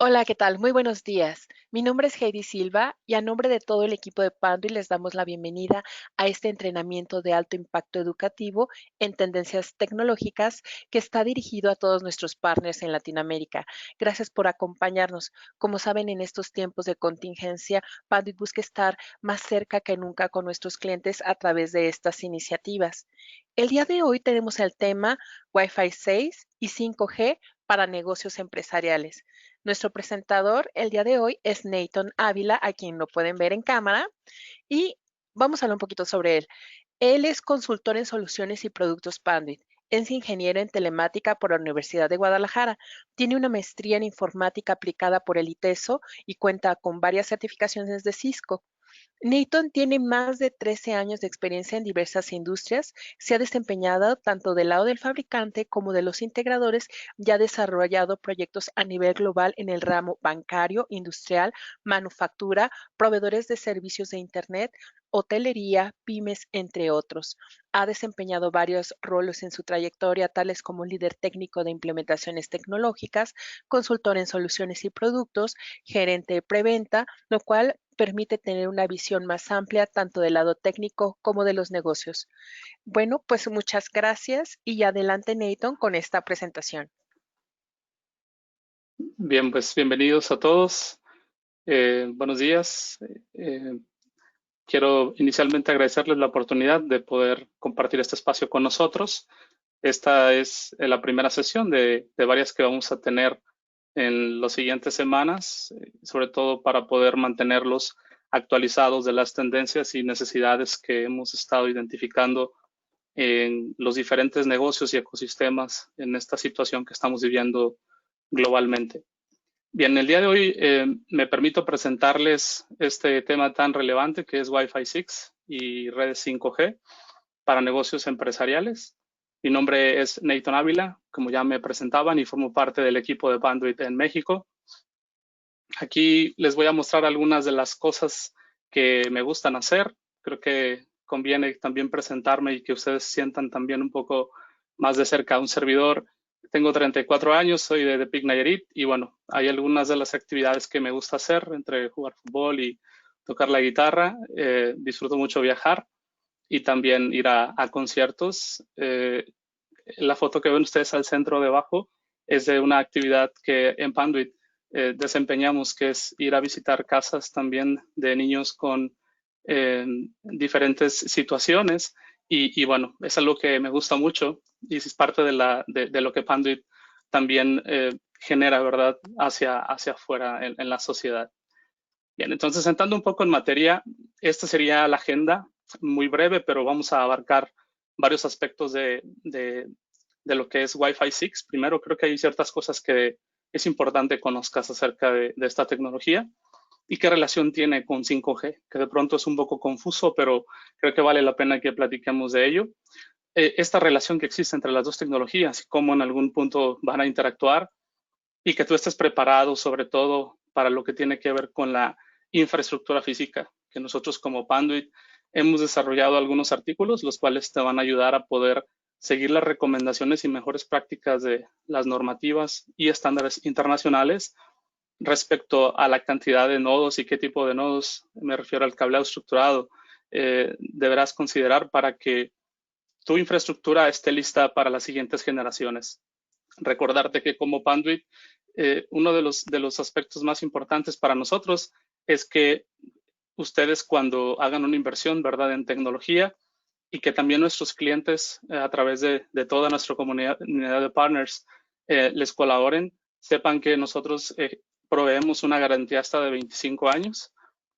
Hola, ¿qué tal? Muy buenos días. Mi nombre es Heidi Silva y a nombre de todo el equipo de Panduit les damos la bienvenida a este entrenamiento de alto impacto educativo en tendencias tecnológicas que está dirigido a todos nuestros partners en Latinoamérica. Gracias por acompañarnos. Como saben, en estos tiempos de contingencia, Panduit busca estar más cerca que nunca con nuestros clientes a través de estas iniciativas. El día de hoy tenemos el tema Wi-Fi 6 y 5G para negocios empresariales. Nuestro presentador el día de hoy es Nathan Ávila, a quien lo pueden ver en cámara, y vamos a hablar un poquito sobre él. Él es consultor en soluciones y productos Panduit. Es ingeniero en telemática por la Universidad de Guadalajara. Tiene una maestría en informática aplicada por el ITESO y cuenta con varias certificaciones de Cisco. Nathan tiene más de 13 años de experiencia en diversas industrias, se ha desempeñado tanto del lado del fabricante como de los integradores y ha desarrollado proyectos a nivel global en el ramo bancario, industrial, manufactura, proveedores de servicios de Internet, hotelería, pymes, entre otros. Ha desempeñado varios roles en su trayectoria, tales como líder técnico de implementaciones tecnológicas, consultor en soluciones y productos, gerente de preventa, lo cual permite tener una visión más amplia tanto del lado técnico como de los negocios. Bueno, pues muchas gracias y adelante Nathan con esta presentación. Bien, pues bienvenidos a todos. Buenos días. Quiero inicialmente agradecerles la oportunidad de poder compartir este espacio con nosotros. Esta es la primera sesión de varias que vamos a tener en las siguientes semanas, sobre todo para poder mantenerlos actualizados de las tendencias y necesidades que hemos estado identificando en los diferentes negocios y ecosistemas en esta situación que estamos viviendo globalmente. Bien, el día de hoy me permito presentarles este tema tan relevante que es Wi-Fi 6 y redes 5G para negocios empresariales. Mi nombre es Nathan Ávila, como ya me presentaban, y formo parte del equipo de Panduit en México. Aquí les voy a mostrar algunas de las cosas que me gustan hacer. Creo que conviene también presentarme y que ustedes sientan también un poco más de cerca a un servidor. Tengo 34 años, soy de Tepic Nayarit y bueno, hay algunas de las actividades que me gusta hacer entre jugar fútbol y tocar la guitarra. Disfruto mucho viajar y también ir a conciertos. La foto que ven ustedes al centro debajo es de una actividad que en Panduit desempeñamos, que es ir a visitar casas también de niños con diferentes situaciones. Y bueno, es algo que me gusta mucho y es parte de lo que Panduit también genera, ¿verdad?, hacia afuera en la sociedad. Bien, entonces entrando un poco en materia, esta sería la agenda, muy breve, pero vamos a abarcar varios aspectos de lo que es Wi-Fi 6. Primero, creo que hay ciertas cosas que es importante que conozcas acerca de esta tecnología y qué relación tiene con 5G, que de pronto es un poco confuso, pero creo que vale la pena que platiquemos de ello. Esta relación que existe entre las dos tecnologías y cómo en algún punto van a interactuar y que tú estés preparado sobre todo para lo que tiene que ver con la infraestructura física, que nosotros como Panduit hemos desarrollado algunos artículos, los cuales te van a ayudar a poder seguir las recomendaciones y mejores prácticas de las normativas y estándares internacionales respecto a la cantidad de nodos y qué tipo de nodos, me refiero al cableado estructurado, deberás considerar para que tu infraestructura esté lista para las siguientes generaciones. Recordarte que como Panduit, uno de los aspectos más importantes para nosotros es que ustedes cuando hagan una inversión, ¿verdad?, en tecnología y que también nuestros clientes a través de toda nuestra comunidad de partners les colaboren, sepan que nosotros proveemos una garantía hasta de 25 años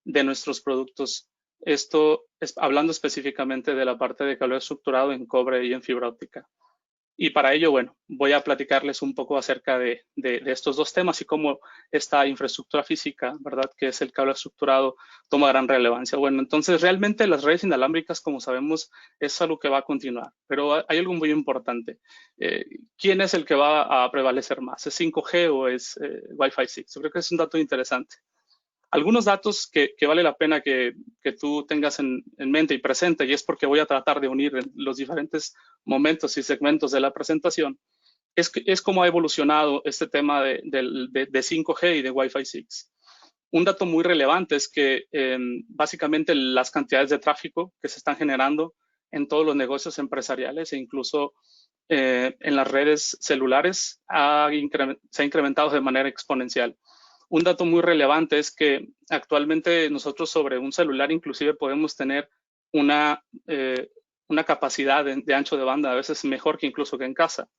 de nuestros productos. Esto es hablando específicamente de la parte de cableado estructurado en cobre y en fibra óptica. Y para ello, bueno, voy a platicarles un poco acerca de estos dos temas y cómo esta infraestructura física, ¿verdad?, que es el cable estructurado, toma gran relevancia. Bueno, entonces realmente las redes inalámbricas, como sabemos, es algo que va a continuar, pero hay algo muy importante. ¿Quién es el que va a prevalecer más? ¿Es 5G o es Wi-Fi 6? Yo creo que es un dato interesante. Algunos datos que vale la pena que tú tengas en mente y presente, y es porque voy a tratar de unir los diferentes momentos y segmentos de la presentación, es como ha evolucionado este tema de 5G y de Wi-Fi 6. Un dato muy relevante es que básicamente las cantidades de tráfico que se están generando en todos los negocios empresariales e incluso en las redes celulares se ha incrementado de manera exponencial. Un dato muy relevante es que actualmente nosotros sobre un celular inclusive podemos tener una, eh, una capacidad de ancho de banda a veces mejor que incluso que en casa.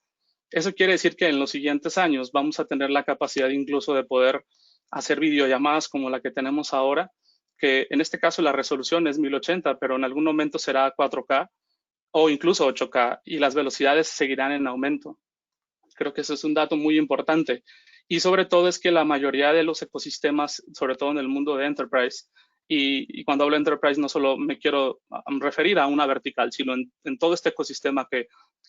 Eso quiere decir que en los siguientes años vamos a tener la capacidad incluso de poder hacer videollamadas como la que tenemos ahora, que en este caso la resolución es 1080, pero en algún momento será 4K o incluso 8K y las velocidades seguirán en aumento. Creo que eso es un dato muy importante. Y sobre todo es que la mayoría de los ecosistemas, sobre todo en el mundo de enterprise, y cuando hablo de enterprise no solo me quiero referir a una vertical, sino en todo este ecosistema que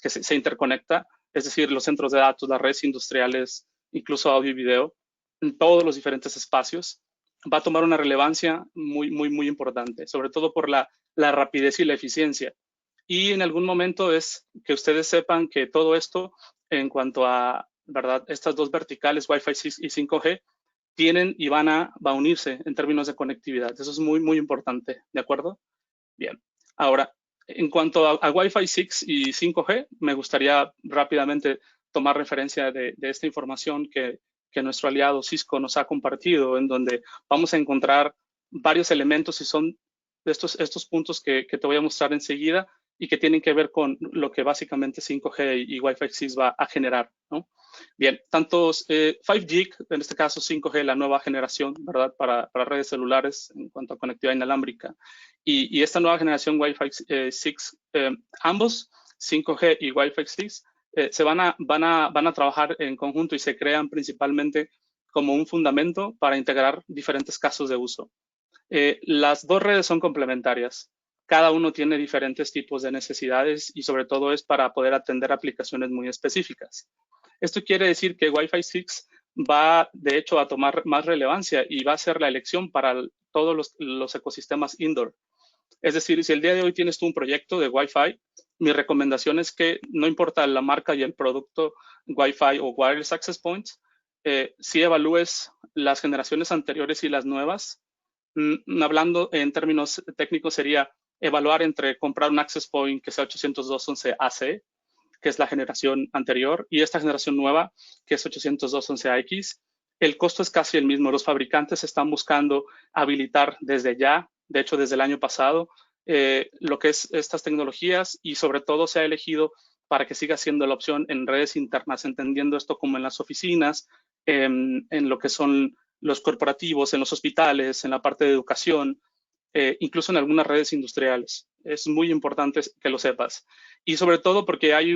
se interconecta, es decir, los centros de datos, las redes industriales, incluso audio y video, en todos los diferentes espacios, va a tomar una relevancia muy, muy, muy importante, sobre todo por la rapidez y la eficiencia. Y en algún momento es que ustedes sepan que todo esto, en cuanto a, ¿verdad?, estas dos verticales, Wi-Fi 6 y 5G, tienen y va a unirse en términos de conectividad. Eso es muy, muy importante, ¿de acuerdo? Bien. Ahora, en cuanto a Wi-Fi 6 y 5G, me gustaría rápidamente tomar referencia de esta información que nuestro aliado Cisco nos ha compartido, en donde vamos a encontrar varios elementos y son estos puntos que te voy a mostrar enseguida y que tienen que ver con lo que básicamente 5G y Wi-Fi 6 va a generar, ¿no? Bien, tantos 5G, en este caso 5G, la nueva generación, ¿verdad? Para redes celulares en cuanto a conectividad inalámbrica, y esta nueva generación Wi-Fi 6, ambos, 5G y Wi-Fi 6, van a trabajar en conjunto y se crean principalmente como un fundamento para integrar diferentes casos de uso. Las dos redes son complementarias. Cada uno tiene diferentes tipos de necesidades y sobre todo es para poder atender aplicaciones muy específicas. Esto quiere decir que Wi-Fi 6 va, de hecho, a tomar más relevancia y va a ser la elección para todos los ecosistemas indoor. Es decir, si el día de hoy tienes tú un proyecto de Wi-Fi, mi recomendación es que no importa la marca y el producto Wi-Fi o Wireless Access Points, si evalúes las generaciones anteriores y las nuevas. Hablando en términos técnicos sería evaluar entre comprar un Access Point que sea 802.11ac, que es la generación anterior, y esta generación nueva, que es 802.11ax. El costo es casi el mismo. Los fabricantes están buscando habilitar desde ya, de hecho desde el año pasado, lo que es estas tecnologías y sobre todo se ha elegido para que siga siendo la opción en redes internas, entendiendo esto como en las oficinas, en lo que son los corporativos, en los hospitales, en la parte de educación, incluso en algunas redes industriales. Es muy importante que lo sepas. Y sobre todo porque hay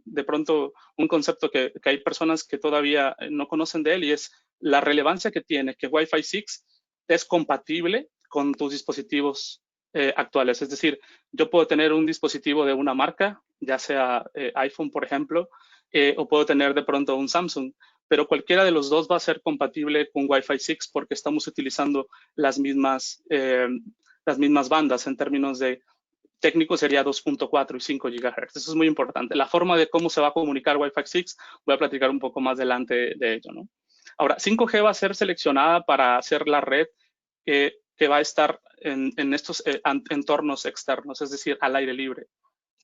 de pronto un concepto que hay personas que todavía no conocen de él y es la relevancia que tiene que Wi-Fi 6 es compatible con tus dispositivos actuales. Es decir, yo puedo tener un dispositivo de una marca, ya sea iPhone, por ejemplo, o puedo tener de pronto un Samsung, pero cualquiera de los dos va a ser compatible con Wi-Fi 6 porque estamos utilizando las mismas bandas en términos de técnico sería 2.4 y 5 GHz. Eso es muy importante. La forma de cómo se va a comunicar Wi-Fi 6, voy a platicar un poco más adelante de ello, ¿no? Ahora, 5G va a ser seleccionada para hacer la red que va a estar en estos entornos externos, es decir, al aire libre.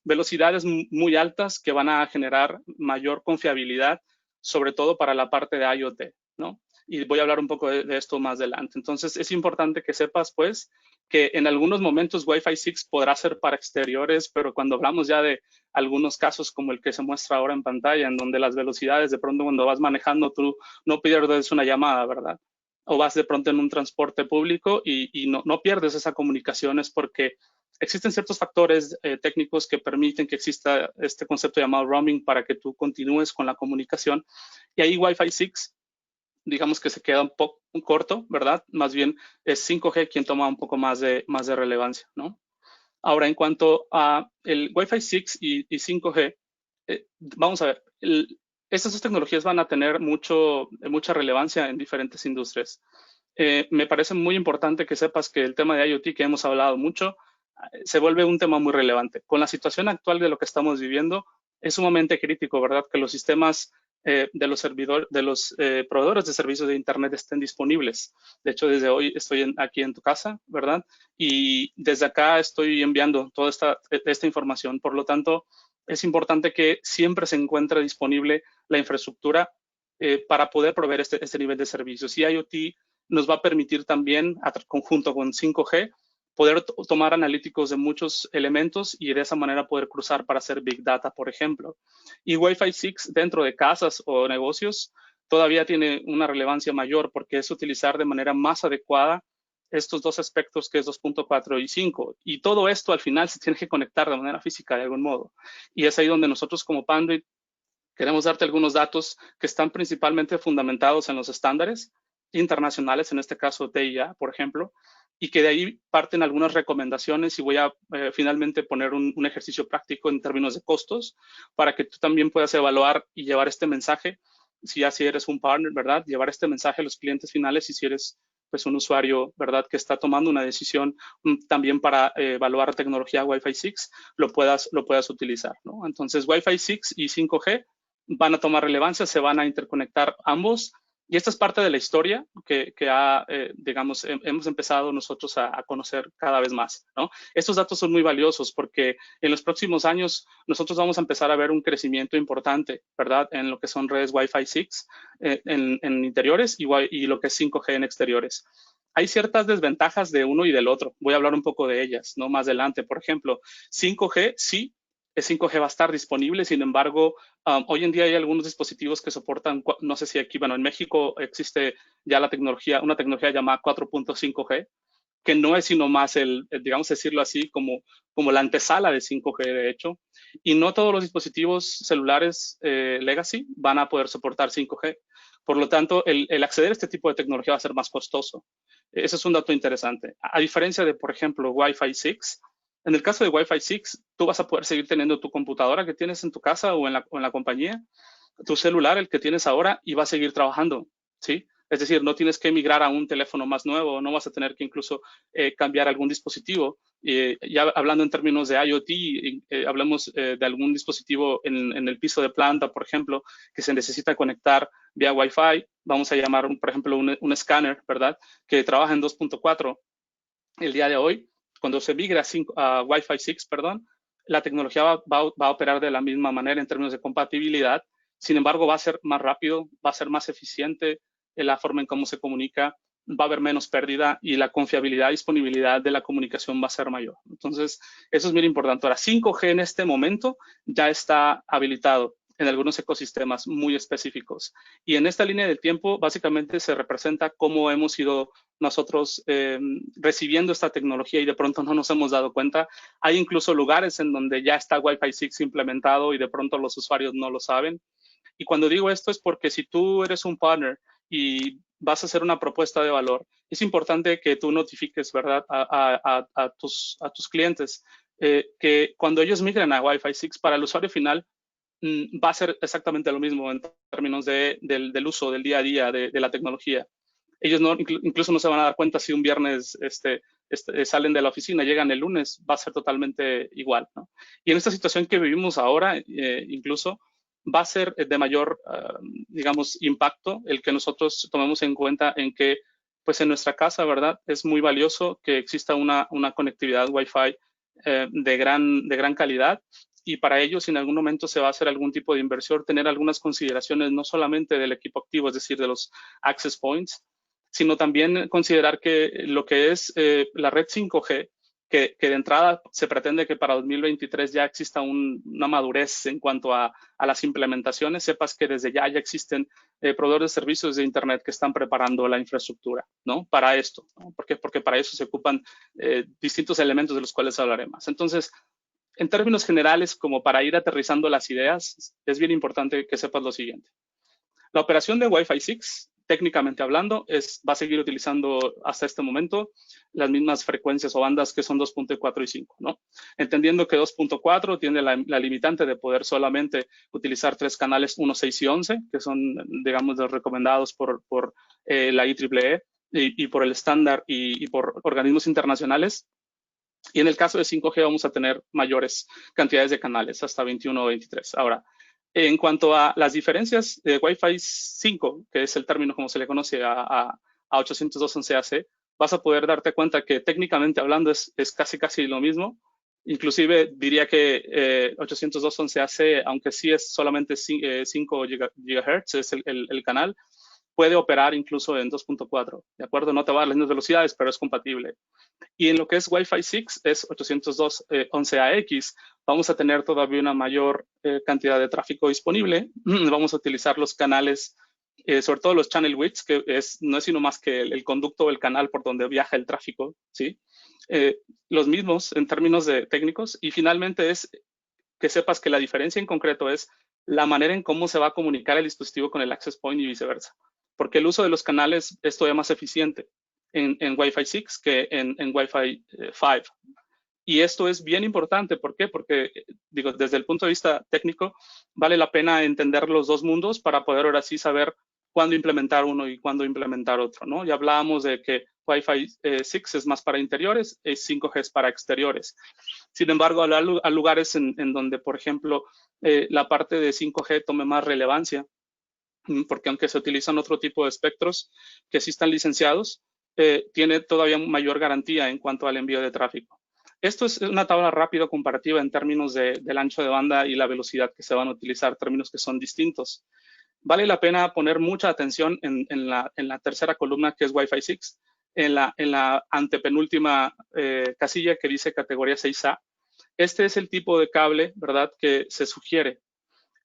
Velocidades muy altas que van a generar mayor confiabilidad, sobre todo para la parte de IoT, ¿no? Y voy a hablar un poco de esto más adelante. Entonces, es importante que sepas, pues, que en algunos momentos Wi-Fi 6 podrá ser para exteriores, pero cuando hablamos ya de algunos casos como el que se muestra ahora en pantalla, en donde las velocidades, de pronto cuando vas manejando, tú no pierdes una llamada, ¿verdad? O vas de pronto en un transporte público y no pierdes esa comunicación, es porque existen ciertos factores técnicos que permiten que exista este concepto llamado roaming para que tú continúes con la comunicación. Y ahí Wi-Fi 6, digamos que se queda un poco corto, ¿verdad? Más bien es 5G quien toma un poco más de relevancia, ¿no? Ahora, en cuanto a el Wi-Fi 6 y 5G, vamos a ver, estas dos tecnologías van a tener mucha relevancia en diferentes industrias. Me parece muy importante que sepas que el tema de IoT que hemos hablado mucho se vuelve un tema muy relevante. Con la situación actual de lo que estamos viviendo, es sumamente crítico, ¿verdad? Que los sistemas de los proveedores de servicios de Internet estén disponibles. De hecho, desde hoy estoy aquí en tu casa, ¿verdad? Y desde acá estoy enviando toda esta información. Por lo tanto, es importante que siempre se encuentre disponible la infraestructura para poder proveer este nivel de servicios. Y IoT nos va a permitir también, conjunto con 5G, poder tomar analíticos de muchos elementos y de esa manera poder cruzar para hacer Big Data, por ejemplo. Y Wi-Fi 6 dentro de casas o negocios todavía tiene una relevancia mayor porque es utilizar de manera más adecuada estos dos aspectos que es 2.4 y 5. Y todo esto al final se tiene que conectar de manera física de algún modo. Y es ahí donde nosotros como Panduit queremos darte algunos datos que están principalmente fundamentados en los estándares internacionales, en este caso TIA, por ejemplo, y que de ahí parten algunas recomendaciones y voy a finalmente poner un ejercicio práctico en términos de costos para que tú también puedas evaluar y llevar este mensaje, si ya si eres un partner, ¿verdad? Llevar este mensaje a los clientes finales y si eres pues un usuario, ¿verdad? Que está tomando una decisión también para evaluar tecnología Wi-Fi 6, lo puedas utilizar, ¿no? Entonces, Wi-Fi 6 y 5G van a tomar relevancia, se van a interconectar ambos. Y esta es parte de la historia digamos, hemos empezado nosotros a conocer cada vez más, ¿no? Estos datos son muy valiosos porque en los próximos años nosotros vamos a empezar a ver un crecimiento importante, ¿verdad? En lo que son redes Wi-Fi 6 en interiores y lo que es 5G en exteriores. Hay ciertas desventajas de uno y del otro. Voy a hablar un poco de ellas, ¿no? Más adelante, por ejemplo, 5G sí, el 5G va a estar disponible, sin embargo, hoy en día hay algunos dispositivos que soportan, no sé si aquí, bueno, en México existe ya una tecnología llamada 4.5G, que no es sino más digamos decirlo así, como la antesala de 5G, de hecho, y no todos los dispositivos celulares legacy van a poder soportar 5G. Por lo tanto, el acceder a este tipo de tecnología va a ser más costoso. Ese es un dato interesante. A diferencia de, por ejemplo, Wi-Fi 6, en el caso de Wi-Fi 6, tú vas a poder seguir teniendo tu computadora que tienes en tu casa o en la compañía, tu celular, el que tienes ahora, y va a seguir trabajando, ¿sí? Es decir, no tienes que migrar a un teléfono más nuevo, no vas a tener que incluso cambiar algún dispositivo. Ya hablando en términos de IoT, hablamos de algún dispositivo en el piso de planta, por ejemplo, que se necesita conectar vía Wi-Fi. Vamos a llamar, por ejemplo, un escáner, ¿verdad? Que trabaja en 2.4 el día de hoy. Cuando se migra a Wi-Fi 6, perdón, la tecnología va a operar de la misma manera en términos de compatibilidad. Sin embargo, va a ser más rápido, va a ser más eficiente en la forma en cómo se comunica, va a haber menos pérdida y la confiabilidad y disponibilidad de la comunicación va a ser mayor. Entonces, eso es muy importante. Ahora, 5G en este momento ya está habilitado en algunos ecosistemas muy específicos. Y en esta línea del tiempo, básicamente se representa cómo hemos ido nosotros recibiendo esta tecnología y de pronto no nos hemos dado cuenta. Hay incluso lugares en donde ya está Wi-Fi 6 implementado y de pronto los usuarios no lo saben. Y cuando digo esto es porque si tú eres un partner y vas a hacer una propuesta de valor, es importante que tú notifiques, ¿verdad?, a tus clientes que cuando ellos migren a Wi-Fi 6 para el usuario final, va a ser exactamente lo mismo en términos del uso del día a día de la tecnología. Ellos incluso no se van a dar cuenta si un viernes salen de la oficina, llegan el lunes, va a ser totalmente igual, ¿no? Y en esta situación que vivimos ahora, incluso va a ser de mayor, digamos, impacto el que nosotros tomemos en cuenta en que, pues en nuestra casa, ¿verdad? Es muy valioso que exista una conectividad Wi-Fi de gran calidad y para ello, si en algún momento se va a hacer algún tipo de inversión, tener algunas consideraciones no solamente del equipo activo, es decir, de los access points, sino también considerar que lo que es la red 5G, que de entrada se pretende que para 2023 ya exista una madurez en cuanto a las implementaciones, sepas que desde ya existen proveedores de servicios de Internet que están preparando la infraestructura, ¿no? Para esto, ¿no? Porque para eso se ocupan distintos elementos de los cuales hablaremos. Entonces, en términos generales, como para ir aterrizando las ideas, es bien importante que sepas lo siguiente. La operación de Wi-Fi 6, técnicamente hablando, va a seguir utilizando hasta este momento las mismas frecuencias o bandas que son 2.4 y 5, ¿no? Entendiendo que 2.4 tiene la limitante de poder solamente utilizar 3 canales 1, 6 y 11, que son, digamos, los recomendados por la IEEE y por el estándar y por organismos internacionales. Y en el caso de 5G vamos a tener mayores cantidades de canales, hasta 21 o 23. Ahora, en cuanto a las diferencias de Wi-Fi 5, que es el término como se le conoce a 802.11ac, vas a poder darte cuenta que técnicamente hablando es casi lo mismo. Inclusive diría que 802.11ac, aunque sí es solamente 5 GHz, es el canal, puede operar incluso en 2.4, ¿de acuerdo? No te va a dar las mismas velocidades, pero es compatible. Y en lo que es Wi-Fi 6, es 802.11ax, vamos a tener todavía una mayor cantidad de tráfico disponible. Vamos a utilizar los canales, sobre todo los channel widths, que no es sino más que el conducto o el canal por donde viaja el tráfico, ¿sí? Los mismos en términos de técnicos. Y finalmente es que sepas que la diferencia en concreto es la manera en cómo se va a comunicar el dispositivo con el access point y viceversa. Porque el uso de los canales es todavía más eficiente en Wi-Fi 6 que en Wi-Fi 5. Y esto es bien importante. ¿Por qué? Porque, digo, desde el punto de vista técnico, vale la pena entender los dos mundos para poder ahora sí saber cuándo implementar uno y cuándo implementar otro, ¿no? Ya hablábamos de que Wi-Fi 6 es más para interiores, y 5G es para exteriores. Sin embargo, hay lugares en donde, por ejemplo, la parte de 5G tome más relevancia, porque aunque se utilizan otro tipo de espectros que sí están licenciados, tiene todavía mayor garantía en cuanto al envío de tráfico. Esto es una tabla rápida comparativa en términos del ancho de banda y la velocidad que se van a utilizar, términos que son distintos. Vale la pena poner mucha atención en la tercera columna, que es Wi-Fi 6, en la antepenúltima casilla que dice categoría 6A. Este es el tipo de cable, ¿verdad?, que se sugiere.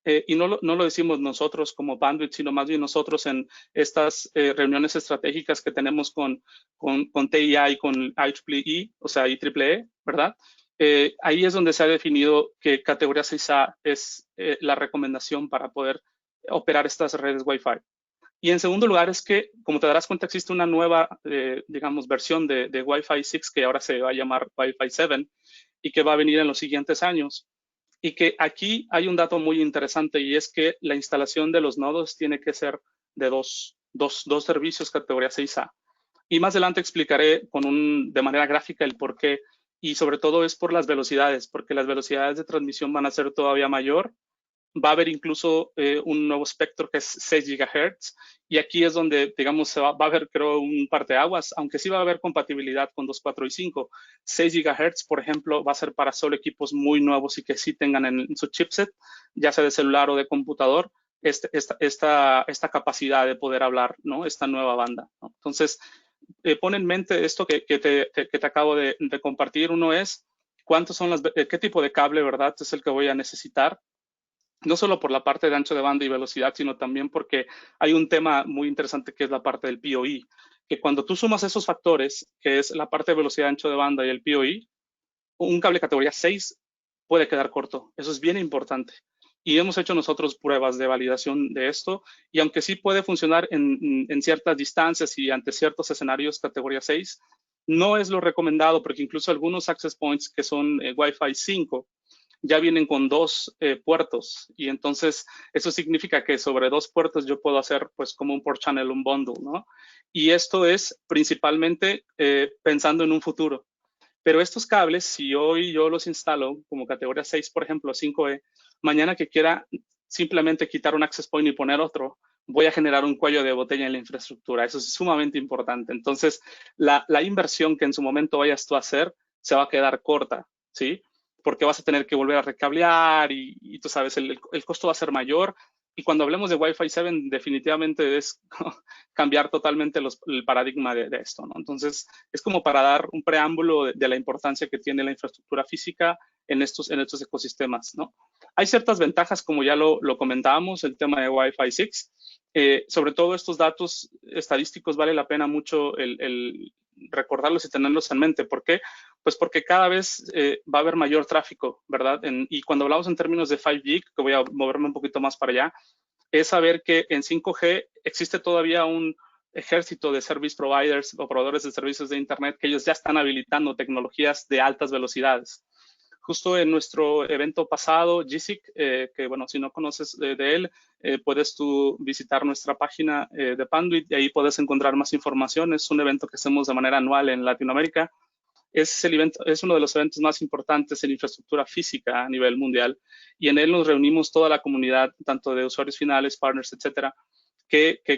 Y no lo decimos nosotros como Bandwidth, sino más bien nosotros en estas reuniones estratégicas que tenemos con TIA y con IEEE, o sea, IEEE, ¿verdad? Ahí es donde se ha definido que categoría 6A es la recomendación para poder operar estas redes Wi-Fi. Y en segundo lugar es que, como te darás cuenta, existe una nueva, digamos, versión de Wi-Fi 6 que ahora se va a llamar Wi-Fi 7 y que va a venir en los siguientes años. Y que aquí hay un dato muy interesante, y es que la instalación de los nodos tiene que ser de dos servicios categoría 6A. Y más adelante explicaré de manera gráfica el por qué. Y sobre todo es por las velocidades, porque las velocidades de transmisión van a ser todavía mayor. Va a haber incluso un nuevo espectro que es 6 GHz, y aquí es donde, digamos, va a haber, creo, un parteaguas, aunque sí va a haber compatibilidad con 2, 4 y 5. 6 GHz, por ejemplo, va a ser para solo equipos muy nuevos y que sí tengan en su chipset, ya sea de celular o de computador, esta capacidad de poder hablar, ¿no? Esta nueva banda, ¿no? Entonces, pon en mente esto que te acabo de compartir. Uno es, ¿qué tipo de cable, verdad, es el que voy a necesitar? No solo por la parte de ancho de banda y velocidad, sino también porque hay un tema muy interesante que es la parte del PoE, que cuando tú sumas esos factores, que es la parte de velocidad, ancho de banda y el PoE, un cable categoría 6 puede quedar corto. Eso es bien importante. Y hemos hecho nosotros pruebas de validación de esto, y aunque sí puede funcionar en ciertas distancias y ante ciertos escenarios categoría 6, no es lo recomendado, porque incluso algunos access points que son Wi-Fi 5 ya vienen con dos puertos, y entonces eso significa que sobre dos puertos yo puedo hacer pues como un port channel, un bundle, ¿no? Y esto es principalmente pensando en un futuro. Pero estos cables, si hoy yo los instalo como categoría 6, por ejemplo, 5E, mañana que quiera simplemente quitar un access point y poner otro, voy a generar un cuello de botella en la infraestructura. Eso es sumamente importante. Entonces, la inversión que en su momento vayas tú a hacer se va a quedar corta, ¿sí? Porque vas a tener que volver a recablear y tú sabes, el costo va a ser mayor. Y cuando hablemos de Wi-Fi 7, definitivamente es cambiar totalmente el paradigma de esto, ¿no? Entonces, es como para dar un preámbulo de la importancia que tiene la infraestructura física en estos ecosistemas, ¿no? Hay ciertas ventajas, como ya lo comentábamos, el tema de Wi-Fi 6. Sobre todo estos datos estadísticos vale la pena mucho el recordarlos y tenerlos en mente. ¿Por qué? Pues porque cada vez va a haber mayor tráfico, ¿verdad? Y cuando hablamos en términos de 5G, que voy a moverme un poquito más para allá, es saber que en 5G existe todavía un ejército de service providers o proveedores de servicios de Internet que ellos ya están habilitando tecnologías de altas velocidades. Justo en nuestro evento pasado, GSIC, que bueno, si no conoces de él, puedes tú visitar nuestra página de Panduit y ahí puedes encontrar más información. Es un evento que hacemos de manera anual en Latinoamérica. es uno de los eventos más importantes en infraestructura física a nivel mundial, y en él nos reunimos toda la comunidad, tanto de usuarios finales, partners, etcétera,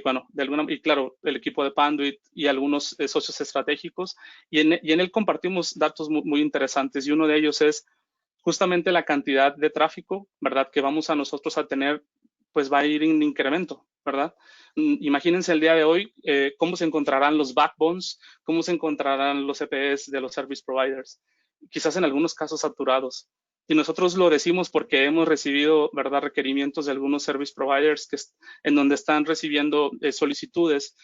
bueno, y claro, el equipo de Panduit y algunos socios estratégicos, y en él compartimos datos muy interesantes, y uno de ellos es justamente la cantidad de tráfico, ¿verdad?, que vamos a nosotros a tener, pues va a ir en incremento, ¿verdad? Imagínense el día de hoy, cómo se encontrarán los backbones, cómo se encontrarán los CPEs de los service providers, quizás en algunos casos saturados. Y nosotros lo decimos porque hemos recibido, ¿verdad?, requerimientos de algunos service providers en donde están recibiendo solicitudes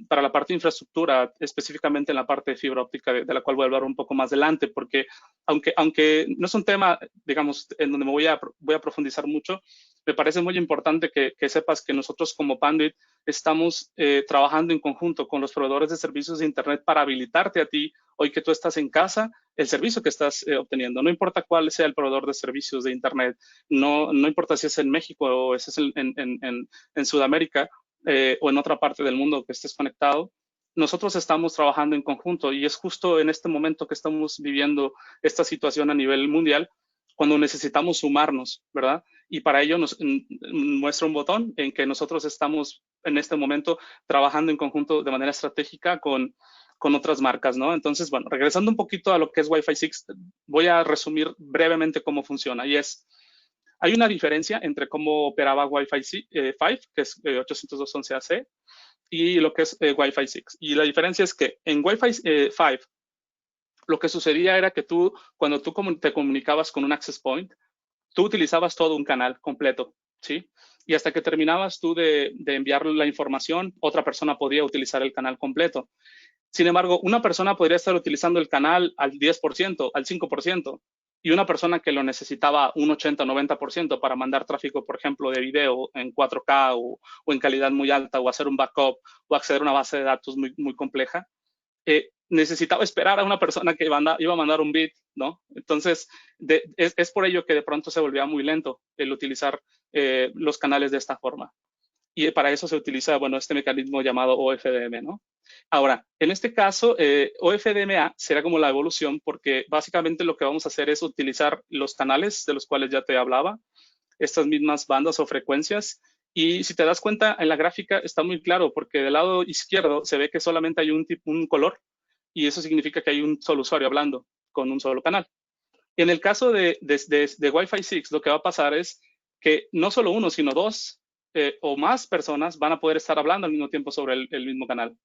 para la parte de infraestructura, específicamente en la parte de fibra óptica, de la cual voy a hablar un poco más adelante, porque aunque no es un tema, digamos, en donde me voy a profundizar mucho, me parece muy importante que sepas que nosotros como Panduit estamos trabajando en conjunto con los proveedores de servicios de Internet para habilitarte a ti, hoy que tú estás en casa, el servicio que estás obteniendo. No importa cuál sea el proveedor de servicios de Internet, no importa si es en México o si es en Sudamérica o en otra parte del mundo que estés conectado, nosotros estamos trabajando en conjunto, y es justo en este momento que estamos viviendo esta situación a nivel mundial, cuando necesitamos sumarnos, ¿verdad? Y para ello nos muestra un botón en que nosotros estamos en este momento trabajando en conjunto de manera estratégica con otras marcas, ¿no? Entonces, bueno, regresando un poquito a lo que es Wi-Fi 6, voy a resumir brevemente cómo funciona, y hay una diferencia entre cómo operaba Wi-Fi 5, que es 802.11ac, y lo que es Wi-Fi 6. Y la diferencia es que en Wi-Fi 5, lo que sucedía era que cuando tú te comunicabas con un access point, tú utilizabas todo un canal completo, ¿sí? Y hasta que terminabas tú de enviar la información, otra persona podía utilizar el canal completo. Sin embargo, una persona podría estar utilizando el canal al 10%, al 5%, y una persona que lo necesitaba un 80-90% para mandar tráfico, por ejemplo, de video en 4K o en calidad muy alta, o hacer un backup, o acceder a una base de datos muy, muy compleja, necesitaba esperar a una persona que iba a mandar un bit, ¿no? Entonces, es por ello que de pronto se volvía muy lento el utilizar los canales de esta forma. Y para eso se utiliza, bueno, este mecanismo llamado OFDM, ¿no? Ahora, en este caso, OFDMA será como la evolución, porque básicamente lo que vamos a hacer es utilizar los canales de los cuales ya te hablaba, estas mismas bandas o frecuencias. Y si te das cuenta, en la gráfica está muy claro, porque del lado izquierdo se ve que solamente hay un color, y eso significa que hay un solo usuario hablando con un solo canal. Y en el caso de Wi-Fi 6, lo que va a pasar es que no solo uno, sino dos o más personas van a poder estar hablando al mismo tiempo sobre el mismo canal.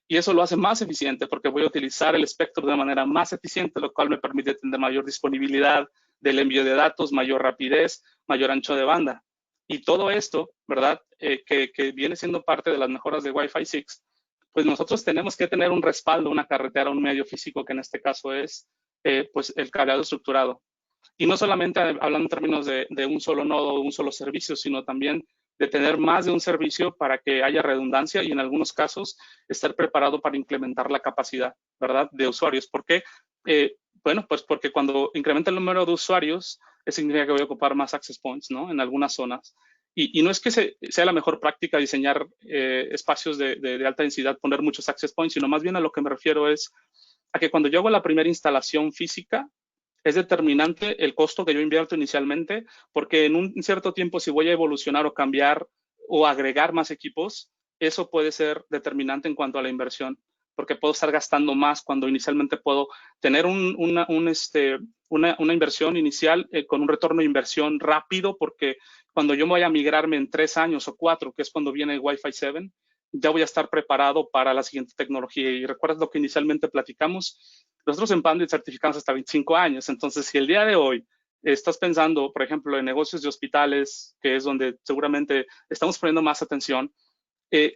Y eso lo hace más eficiente, porque voy a utilizar el espectro de una manera más eficiente, lo cual me permite tener mayor disponibilidad del envío de datos, mayor rapidez, mayor ancho de banda. Y todo esto, ¿verdad? Que viene siendo parte de las mejoras de Wi-Fi 6, pues nosotros tenemos que tener un respaldo, una carretera, un medio físico, que en este caso es pues el cableado estructurado. Y no solamente hablando en términos de un solo nodo o un solo servicio, sino también de tener más de un servicio para que haya redundancia, y en algunos casos estar preparado para incrementar la capacidad, ¿verdad?, de usuarios. ¿Por qué? Bueno, pues porque cuando incrementa el número de usuarios, eso significa que voy a ocupar más access points, ¿no?, en algunas zonas. Y no es que sea la mejor práctica diseñar espacios de alta densidad, poner muchos access points, sino más bien a lo que me refiero es a que cuando yo hago la primera instalación física, es determinante el costo que yo invierto inicialmente, porque en un cierto tiempo, si voy a evolucionar o cambiar o agregar más equipos, eso puede ser determinante en cuanto a la inversión, porque puedo estar gastando más cuando inicialmente puedo tener una inversión inicial con un retorno de inversión rápido, porque cuando yo me voy a migrarme en 3 años o 4, que es cuando viene el Wi-Fi 7, ya voy a estar preparado para la siguiente tecnología. Y recuerdas lo que inicialmente platicamos, nosotros en Panduit certificamos hasta 25 años. Entonces, si el día de hoy estás pensando, por ejemplo, en negocios de hospitales, que es donde seguramente estamos poniendo más atención,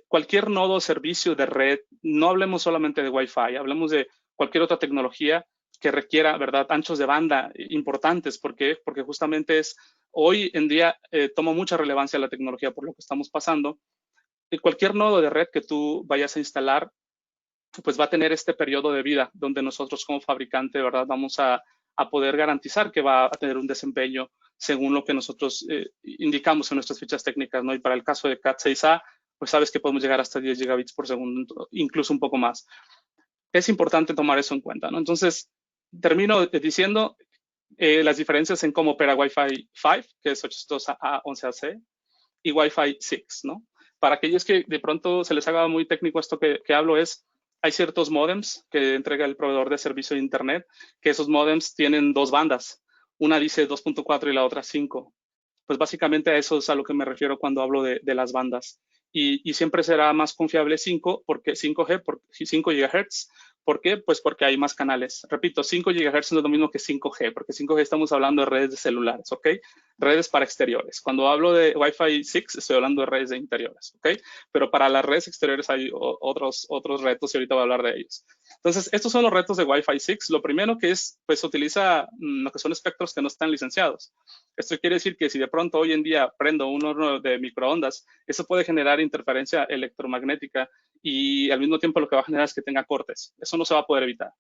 cualquier nodo o servicio de red, no hablemos solamente de Wi-Fi, hablemos de cualquier otra tecnología que requiera, ¿verdad?, anchos de banda importantes. ¿Por qué? Porque justamente hoy en día toma mucha relevancia la tecnología por lo que estamos pasando. Cualquier nodo de red que tú vayas a instalar, pues va a tener este periodo de vida donde nosotros como fabricante, ¿verdad?, vamos a poder garantizar que va a tener un desempeño según lo que nosotros indicamos en nuestras fichas técnicas, ¿no? Y para el caso de Cat6a, pues sabes que podemos llegar hasta 10 gigabits por segundo, incluso un poco más. Es importante tomar eso en cuenta, ¿no? Entonces, termino diciendo las diferencias en cómo opera Wi-Fi 5, que es 802.11ac, y Wi-Fi 6, ¿no? Para aquellos que de pronto se les haga muy técnico esto que hablo hay ciertos modems que entrega el proveedor de servicio de Internet, que esos modems tienen dos bandas. Una dice 2.4 y la otra 5. Pues básicamente a eso es a lo que me refiero cuando hablo de las bandas. Y siempre será más confiable 5, porque 5G, por 5 GHz. ¿Por qué? Pues porque hay más canales. Repito, 5 GHz no es lo mismo que 5G, porque 5G estamos hablando de redes de celulares, ¿ok? Redes para exteriores. Cuando hablo de Wi-Fi 6, estoy hablando de redes de interiores, ¿ok? Pero para las redes exteriores hay otros retos y ahorita voy a hablar de ellos. Entonces, estos son los retos de Wi-Fi 6. Lo primero que es, pues utiliza lo que son espectros que no están licenciados. Esto quiere decir que si de pronto hoy en día prendo un horno de microondas, eso puede generar interferencia electromagnética y al mismo tiempo lo que va a generar es que tenga cortes. Eso no se va a poder evitar.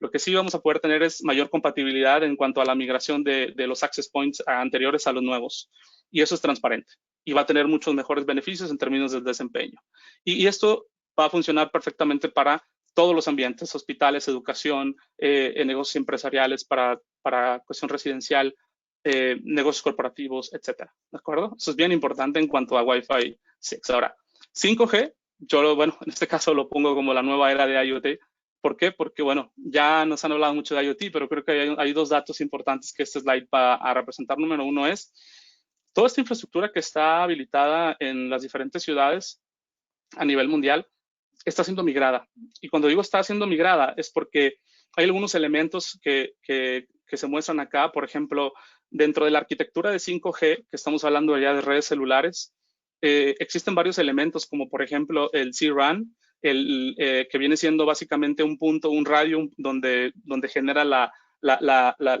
Lo que sí vamos a poder tener es mayor compatibilidad en cuanto a la migración de los access points anteriores a los nuevos. Y eso es transparente. Y va a tener muchos mejores beneficios en términos de desempeño. Y esto va a funcionar perfectamente para todos los ambientes, hospitales, educación, negocios empresariales, para cuestión residencial, negocios corporativos, etcétera. ¿De acuerdo? Eso es bien importante en cuanto a Wi-Fi 6. Ahora, 5G, bueno, en este caso lo pongo como la nueva era de IoT. ¿Por qué? Porque, bueno, ya nos han hablado mucho de IoT, pero creo que hay dos datos importantes que este slide va a representar. Número uno es toda esta infraestructura que está habilitada en las diferentes ciudades a nivel mundial está siendo migrada. Y cuando digo está siendo migrada es porque hay algunos elementos que se muestran acá. Por ejemplo, dentro de la arquitectura de 5G, que estamos hablando ya de redes celulares, existen varios elementos como por ejemplo el C-RAN, que viene siendo básicamente un punto, un radio donde genera la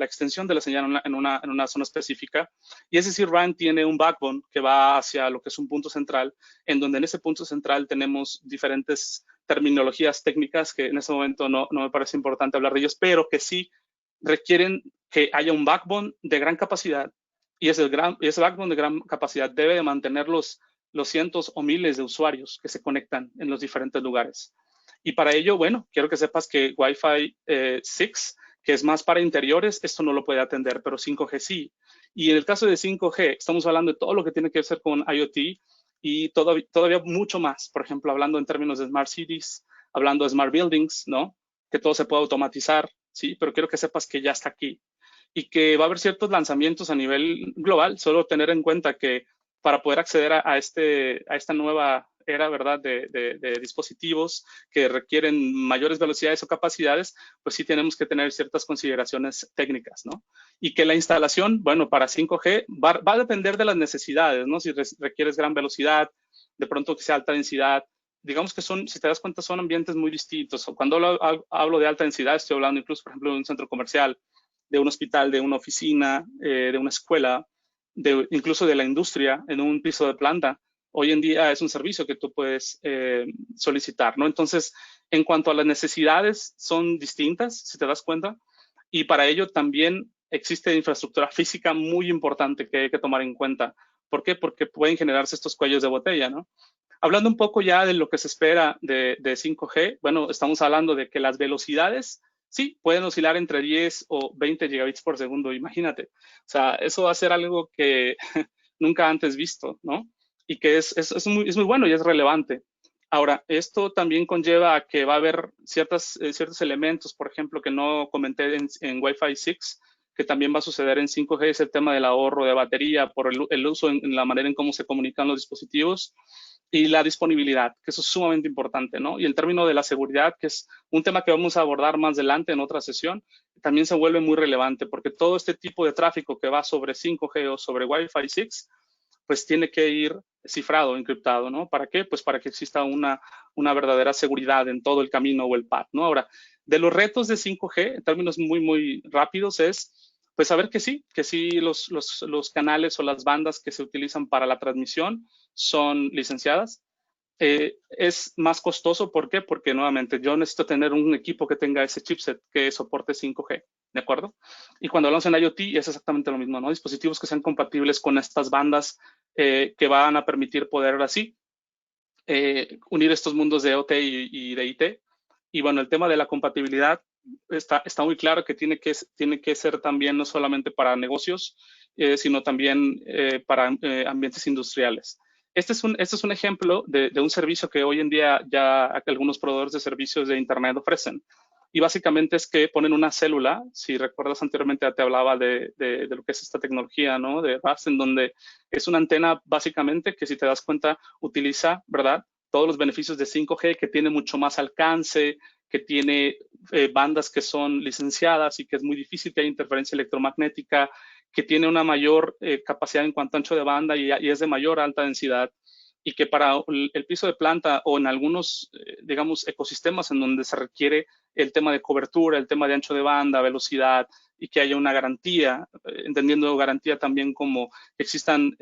extensión de la señal en una zona específica. Y ese C-RAN tiene un backbone que va hacia lo que es un punto central, en donde en ese punto central tenemos diferentes terminologías técnicas que en este momento no me parece importante hablar de ellos, pero que sí requieren que haya un backbone de gran capacidad. Y ese backbone de gran capacidad debe de mantener los cientos o miles de usuarios que se conectan en los diferentes lugares. Y para ello, bueno, quiero que sepas que Wi-Fi 6, que es más para interiores, esto no lo puede atender, pero 5G sí. Y en el caso de 5G, estamos hablando de todo lo que tiene que ver con IoT y todavía mucho más. Por ejemplo, hablando en términos de Smart Cities, hablando de Smart Buildings, ¿no? Que todo se puede automatizar, ¿sí? Pero quiero que sepas que ya está aquí y que va a haber ciertos lanzamientos a nivel global. Solo tener en cuenta que para poder acceder a esta nueva era, ¿verdad?, de dispositivos que requieren mayores velocidades o capacidades, pues sí tenemos que tener ciertas consideraciones técnicas, ¿no? Y que la instalación, bueno, para 5G va a depender de las necesidades, ¿no? Si requieres gran velocidad, de pronto que sea alta densidad, digamos que si te das cuenta, son ambientes muy distintos. Cuando hablo de alta densidad, estoy hablando incluso, por ejemplo, de un centro comercial, de un hospital, de una oficina, de una escuela, incluso de la industria, en un piso de planta. Hoy en día es un servicio que tú puedes solicitar, ¿no? Entonces, en cuanto a las necesidades, son distintas, si te das cuenta, y para ello también existe infraestructura física muy importante que hay que tomar en cuenta. ¿Por qué? Porque pueden generarse estos cuellos de botella, ¿no? Hablando un poco ya de lo que se espera de 5G, bueno, estamos hablando de que las velocidades sí, pueden oscilar entre 10 o 20 gigabits por segundo, imagínate. O sea, eso va a ser algo que nunca antes visto, ¿no? Y que es muy bueno y es relevante. Ahora, esto también conlleva a que va a haber ciertos elementos, por ejemplo, que no comenté en Wi-Fi 6, que también va a suceder en 5G, es el tema del ahorro de batería por el uso en la manera en cómo se comunican los dispositivos y la disponibilidad, que eso es sumamente importante, ¿no? Y el término de la seguridad, que es un tema que vamos a abordar más adelante en otra sesión, también se vuelve muy relevante porque todo este tipo de tráfico que va sobre 5G o sobre Wi-Fi 6, pues tiene que ir cifrado, encriptado, ¿no? ¿Para qué? Pues para que exista una verdadera seguridad en todo el camino o el path, ¿no? Ahora, de los retos de 5G, en términos muy rápidos, es pues saber que sí los canales o las bandas que se utilizan para la transmisión son licenciadas. Es más costoso, ¿por qué? Porque nuevamente yo necesito tener un equipo que tenga ese chipset que soporte 5G, ¿de acuerdo? Y cuando hablamos en IoT es exactamente lo mismo, ¿no? Dispositivos que sean compatibles con estas bandas que van a permitir poder así unir estos mundos de OT y de IT. Y bueno, el tema de la compatibilidad está muy claro que tiene que ser también no solamente para negocios, sino también para ambientes industriales. Este es un ejemplo de un servicio que hoy en día ya algunos proveedores de servicios de Internet ofrecen. Y básicamente es que ponen una célula, si recuerdas anteriormente ya te hablaba de lo que es esta tecnología, ¿no? De RAS, en donde es una antena básicamente que si te das cuenta utiliza, ¿verdad? Todos los beneficios de 5G, que tiene mucho más alcance, que tiene bandas que son licenciadas y que es muy difícil que haya interferencia electromagnética, que tiene una mayor capacidad en cuanto a ancho de banda y es de mayor alta densidad, y que para el piso de planta o en algunos, digamos, ecosistemas en donde se requiere el tema de cobertura, el tema de ancho de banda, velocidad, y que haya una garantía, entendiendo garantía también como existan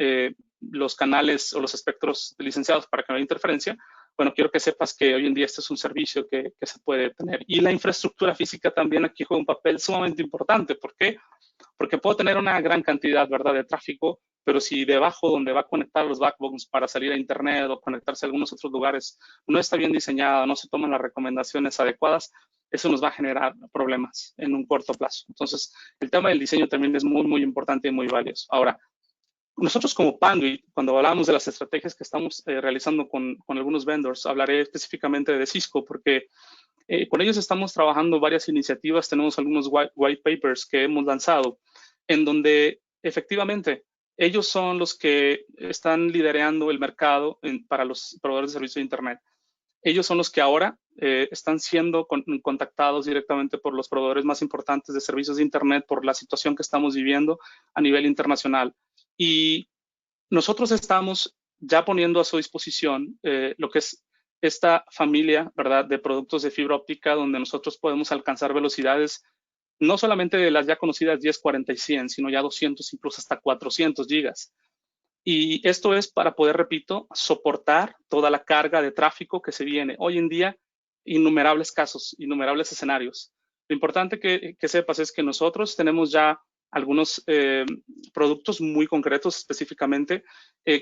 los canales o los espectros licenciados para que no haya interferencia. Bueno, quiero que sepas que hoy en día este es un servicio que se puede tener. Y la infraestructura física también aquí juega un papel sumamente importante. ¿Por qué? Porque puedo tener una gran cantidad, ¿verdad?, de tráfico, pero si debajo donde va a conectar los backbones para salir a Internet o conectarse a algunos otros lugares no está bien diseñada, no se toman las recomendaciones adecuadas, eso nos va a generar problemas en un corto plazo. Entonces, el tema del diseño también es muy, muy importante y muy valioso. Ahora, nosotros como Panduit, cuando hablamos de las estrategias que estamos realizando con algunos vendors, hablaré específicamente de Cisco, porque con ellos estamos trabajando varias iniciativas, tenemos algunos white papers que hemos lanzado, en donde efectivamente ellos son los que están liderando el mercado para los proveedores de servicios de Internet. Ellos son los que ahora están siendo contactados directamente por los proveedores más importantes de servicios de Internet por la situación que estamos viviendo a nivel internacional. Y nosotros estamos ya poniendo a su disposición lo que es esta familia, ¿verdad?, de productos de fibra óptica donde nosotros podemos alcanzar velocidades no solamente de las ya conocidas 10, 40 y 100, sino ya 200, incluso hasta 400 gigas. Y esto es para poder, repito, soportar toda la carga de tráfico que se viene. Hoy en día, innumerables casos, innumerables escenarios. Lo importante que sepas es que nosotros tenemos ya algunos productos muy concretos específicamente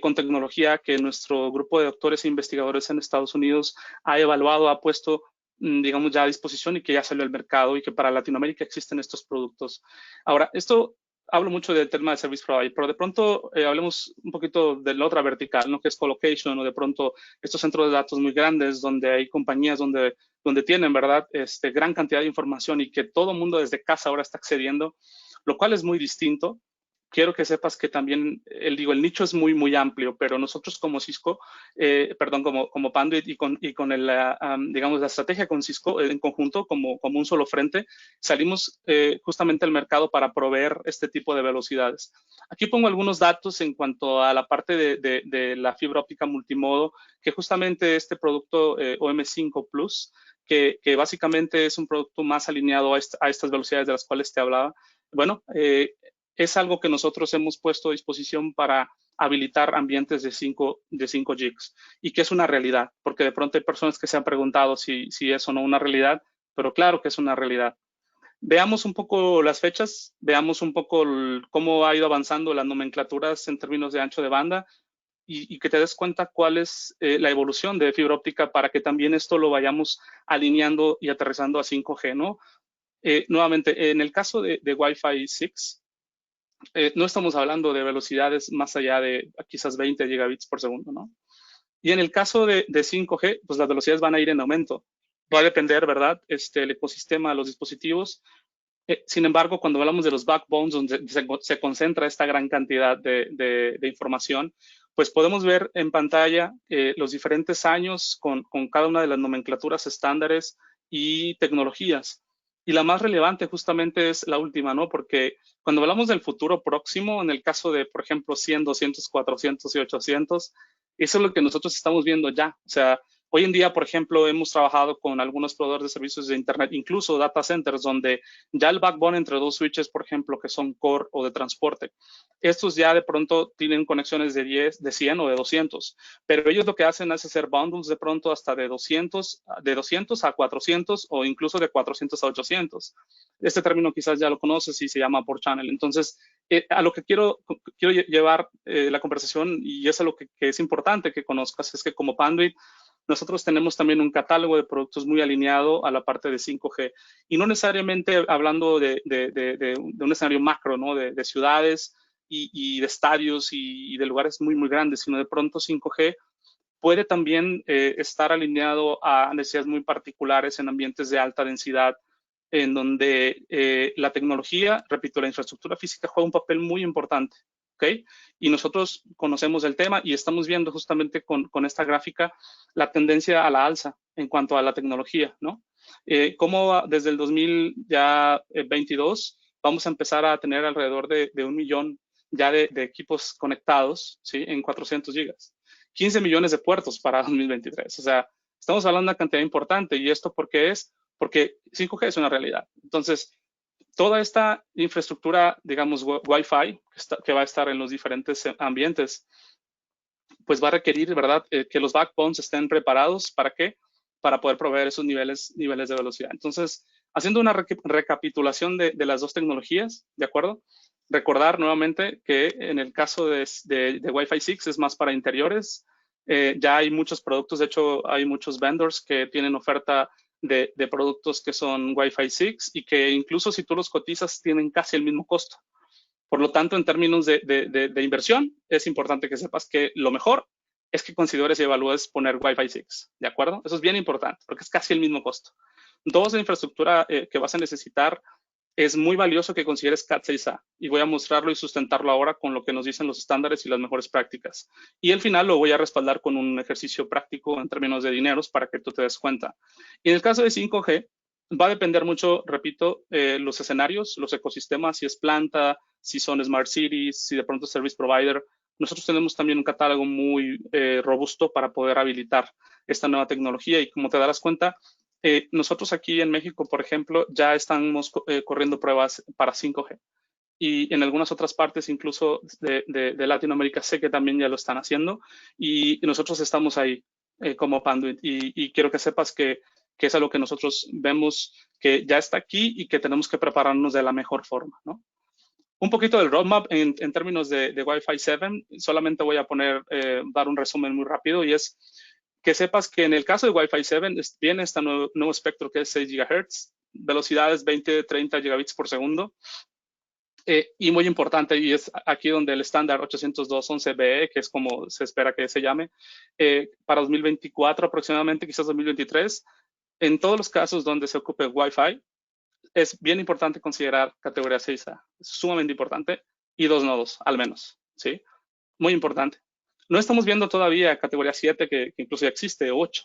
con tecnología que nuestro grupo de doctores e investigadores en Estados Unidos ha evaluado, ha puesto, digamos, ya a disposición y que ya salió al mercado y que para Latinoamérica existen estos productos. Ahora, esto hablo mucho del tema de service provider, pero de pronto hablemos un poquito de la otra vertical, ¿no?, que es colocation, o de pronto estos centros de datos muy grandes donde hay compañías donde tienen, ¿verdad?, gran cantidad de información y que todo el mundo desde casa ahora está accediendo, lo cual es muy distinto. Quiero que sepas que también, el nicho es muy, muy amplio, pero nosotros como Cisco, como Panduit y con digamos, la estrategia con Cisco en conjunto, como un solo frente, salimos justamente al mercado para proveer este tipo de velocidades. Aquí pongo algunos datos en cuanto a la parte de la fibra óptica multimodo, que justamente este producto OM5 Plus, que básicamente es un producto más alineado a estas velocidades de las cuales te hablaba. Bueno, es algo que nosotros hemos puesto a disposición para habilitar ambientes de 5 gigs y que es una realidad, porque de pronto hay personas que se han preguntado si es o no una realidad, pero claro que es una realidad. Veamos un poco las fechas, veamos un poco cómo ha ido avanzando las nomenclaturas en términos de ancho de banda y que te des cuenta cuál es la evolución de fibra óptica para que también esto lo vayamos alineando y aterrizando a 5G, ¿no? Nuevamente, en el caso de Wi-Fi 6, no estamos hablando de velocidades más allá de quizás 20 gigabits por segundo, ¿no? Y en el caso de 5G, pues las velocidades van a ir en aumento. Va a depender, ¿verdad?, el ecosistema de los dispositivos. Sin embargo, cuando hablamos de los backbones, donde se concentra esta gran cantidad de información, pues podemos ver en pantalla los diferentes años con cada una de las nomenclaturas estándares y tecnologías. Y la más relevante justamente es la última, ¿no? Porque cuando hablamos del futuro próximo, en el caso de, por ejemplo, 100, 200, 400 y 800, eso es lo que nosotros estamos viendo ya. O sea, hoy en día, por ejemplo, hemos trabajado con algunos proveedores de servicios de Internet, incluso data centers, donde ya el backbone entre dos switches, por ejemplo, que son core o de transporte, estos ya de pronto tienen conexiones de 10, de 100 o de 200, pero ellos lo que hacen es hacer bundles de pronto hasta de 200 a 400 o incluso de 400 a 800. Este término quizás ya lo conoces y se llama por channel. Entonces, a lo que quiero llevar la conversación, y es a lo que es importante que conozcas, es que como Panduit nosotros tenemos también un catálogo de productos muy alineado a la parte de 5G. Y no necesariamente hablando de un escenario macro, ¿no? De ciudades y de estadios y de lugares muy, muy grandes, sino de pronto 5G puede también estar alineado a necesidades muy particulares en ambientes de alta densidad, en donde la tecnología, repito, la infraestructura física juega un papel muy importante. ¿Okay? Y nosotros conocemos el tema y estamos viendo justamente con esta gráfica la tendencia a la alza en cuanto a la tecnología, ¿no? Cómo desde el 2022 vamos a empezar a tener alrededor de 1 millón ya de equipos conectados, ¿sí? En 400 gigas. 15 millones de puertos para 2023. O sea, estamos hablando de una cantidad importante. ¿Y esto por qué es? Porque 5G es una realidad. Entonces, toda esta infraestructura, digamos, Wi-Fi, que va a estar en los diferentes ambientes, pues va a requerir, ¿verdad?, que los backbones estén preparados. ¿Para qué? Para poder proveer esos niveles de velocidad. Entonces, haciendo una recapitulación de las dos tecnologías, ¿de acuerdo? Recordar nuevamente que en el caso de Wi-Fi 6 es más para interiores. Ya hay muchos productos, de hecho hay muchos vendors que tienen oferta de productos que son Wi-Fi 6 y que incluso si tú los cotizas tienen casi el mismo costo. Por lo tanto, en términos de inversión, es importante que sepas que lo mejor es que consideres y evalúes poner Wi-Fi 6, ¿de acuerdo? Eso es bien importante porque es casi el mismo costo. Dos, la infraestructura que vas a necesitar es muy valioso que consideres Cat6a y voy a mostrarlo y sustentarlo ahora con lo que nos dicen los estándares y las mejores prácticas. Y al final lo voy a respaldar con un ejercicio práctico en términos de dineros para que tú te des cuenta. Y en el caso de 5G, va a depender mucho, repito, los escenarios, los ecosistemas, si es planta, si son smart cities, si de pronto service provider. Nosotros tenemos también un catálogo muy robusto para poder habilitar esta nueva tecnología y como te darás cuenta, nosotros aquí en México, por ejemplo, ya estamos corriendo pruebas para 5G. Y en algunas otras partes, incluso de Latinoamérica, sé que también ya lo están haciendo. Y nosotros estamos ahí como Panduit. Y quiero que sepas que es algo que nosotros vemos que ya está aquí y que tenemos que prepararnos de la mejor forma, ¿no? Un poquito del roadmap en términos de Wi-Fi 7. Solamente voy a dar un resumen muy rápido y es que sepas que en el caso de Wi-Fi 7 viene este nuevo espectro que es 6 GHz, velocidades 20-30 gigabits por segundo. Y muy importante, y es aquí donde el estándar 802.11be, que es como se espera que se llame, para 2024 aproximadamente, quizás 2023, en todos los casos donde se ocupe Wi-Fi, es bien importante considerar categoría 6A, es sumamente importante, y 2 nodos al menos, ¿sí? Muy importante. No estamos viendo todavía categoría 7, que incluso ya existe, 8.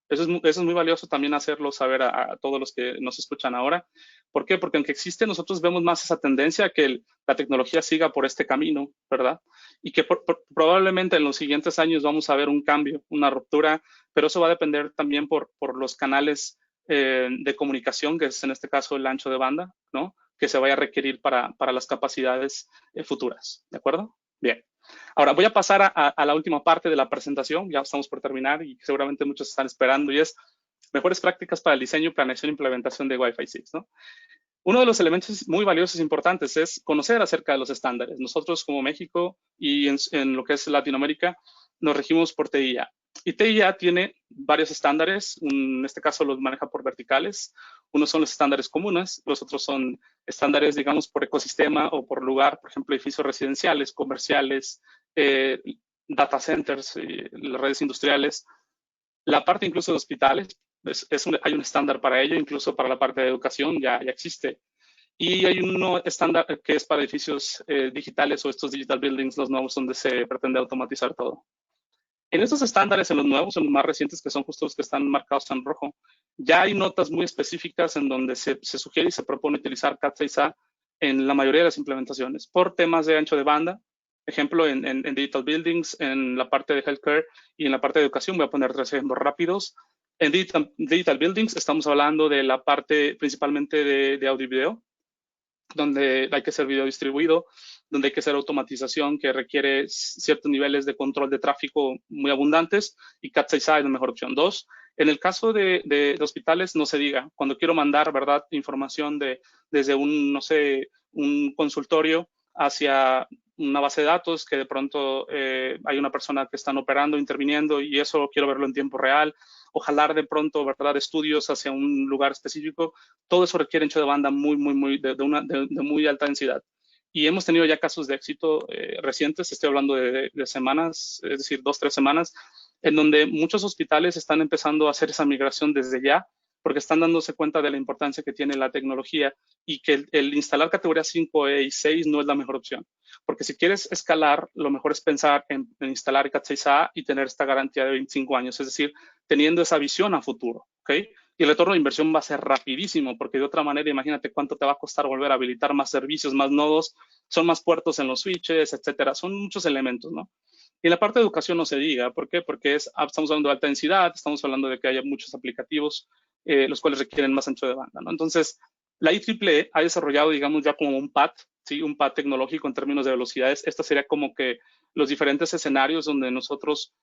Eso es muy valioso también hacerlo saber a todos los que nos escuchan ahora. ¿Por qué? Porque aunque existe, nosotros vemos más esa tendencia a que la tecnología siga por este camino, ¿verdad? Y que probablemente en los siguientes años vamos a ver un cambio, una ruptura, pero eso va a depender también por los canales de comunicación, que es en este caso el ancho de banda, ¿no? Que se vaya a requerir para las capacidades futuras, ¿de acuerdo? Bien. Ahora voy a pasar a la última parte de la presentación, ya estamos por terminar y seguramente muchos están esperando, y es mejores prácticas para el diseño, planeación e implementación de Wi-Fi 6, ¿no? Uno de los elementos muy valiosos e importantes es conocer acerca de los estándares. Nosotros como México y en lo que es Latinoamérica nos regimos por TIA. Y TIA tiene varios estándares, en este caso los maneja por verticales. Unos son los estándares comunes, los otros son estándares, digamos, por ecosistema o por lugar, por ejemplo, edificios residenciales, comerciales, data centers, las redes industriales. La parte incluso de hospitales, hay un estándar para ello, incluso para la parte de educación ya existe. Y hay uno estándar que es para edificios digitales o estos digital buildings, los nuevos, donde se pretende automatizar todo. En estos estándares, en los nuevos, en los más recientes, que son justo los que están marcados en rojo, ya hay notas muy específicas en donde se sugiere y se propone utilizar Cat6a en la mayoría de las implementaciones por temas de ancho de banda. Ejemplo, en digital buildings, en la parte de healthcare y en la parte de educación. Voy a poner 3 ejemplos rápidos. En digital buildings estamos hablando de la parte principalmente de audio y video, donde hay que ser video distribuido, donde hay que hacer automatización que requiere ciertos niveles de control de tráfico muy abundantes, y Cat6a es la mejor opción. 2, en el caso de hospitales, no se diga. Cuando quiero mandar, ¿verdad?, información desde un, no sé, un consultorio hacia una base de datos que de pronto hay una persona que están operando, interviniendo, y eso quiero verlo en tiempo real, o jalar de pronto, ¿verdad?, estudios hacia un lugar específico. Todo eso requiere ancho de banda de muy alta densidad. Y hemos tenido ya casos de éxito recientes, estoy hablando de semanas, es decir, 2, 3 semanas, en donde muchos hospitales están empezando a hacer esa migración desde ya, porque están dándose cuenta de la importancia que tiene la tecnología y que el instalar categoría 5E y 6 no es la mejor opción. Porque si quieres escalar, lo mejor es pensar en instalar Cat 6A y tener esta garantía de 25 años, es decir, teniendo esa visión a futuro, ¿ok? Y el retorno de inversión va a ser rapidísimo, porque de otra manera, imagínate cuánto te va a costar volver a habilitar más servicios, más nodos, son más puertos en los switches, etcétera. Son muchos elementos, ¿no? Y en la parte de educación no se diga. ¿Por qué? Porque estamos hablando de alta densidad, estamos hablando de que haya muchos aplicativos, los cuales requieren más ancho de banda, ¿no? Entonces, la IEEE ha desarrollado, digamos, ya como un PAT, ¿sí? Un PAT tecnológico en términos de velocidades. Esta sería como que los diferentes escenarios donde nosotros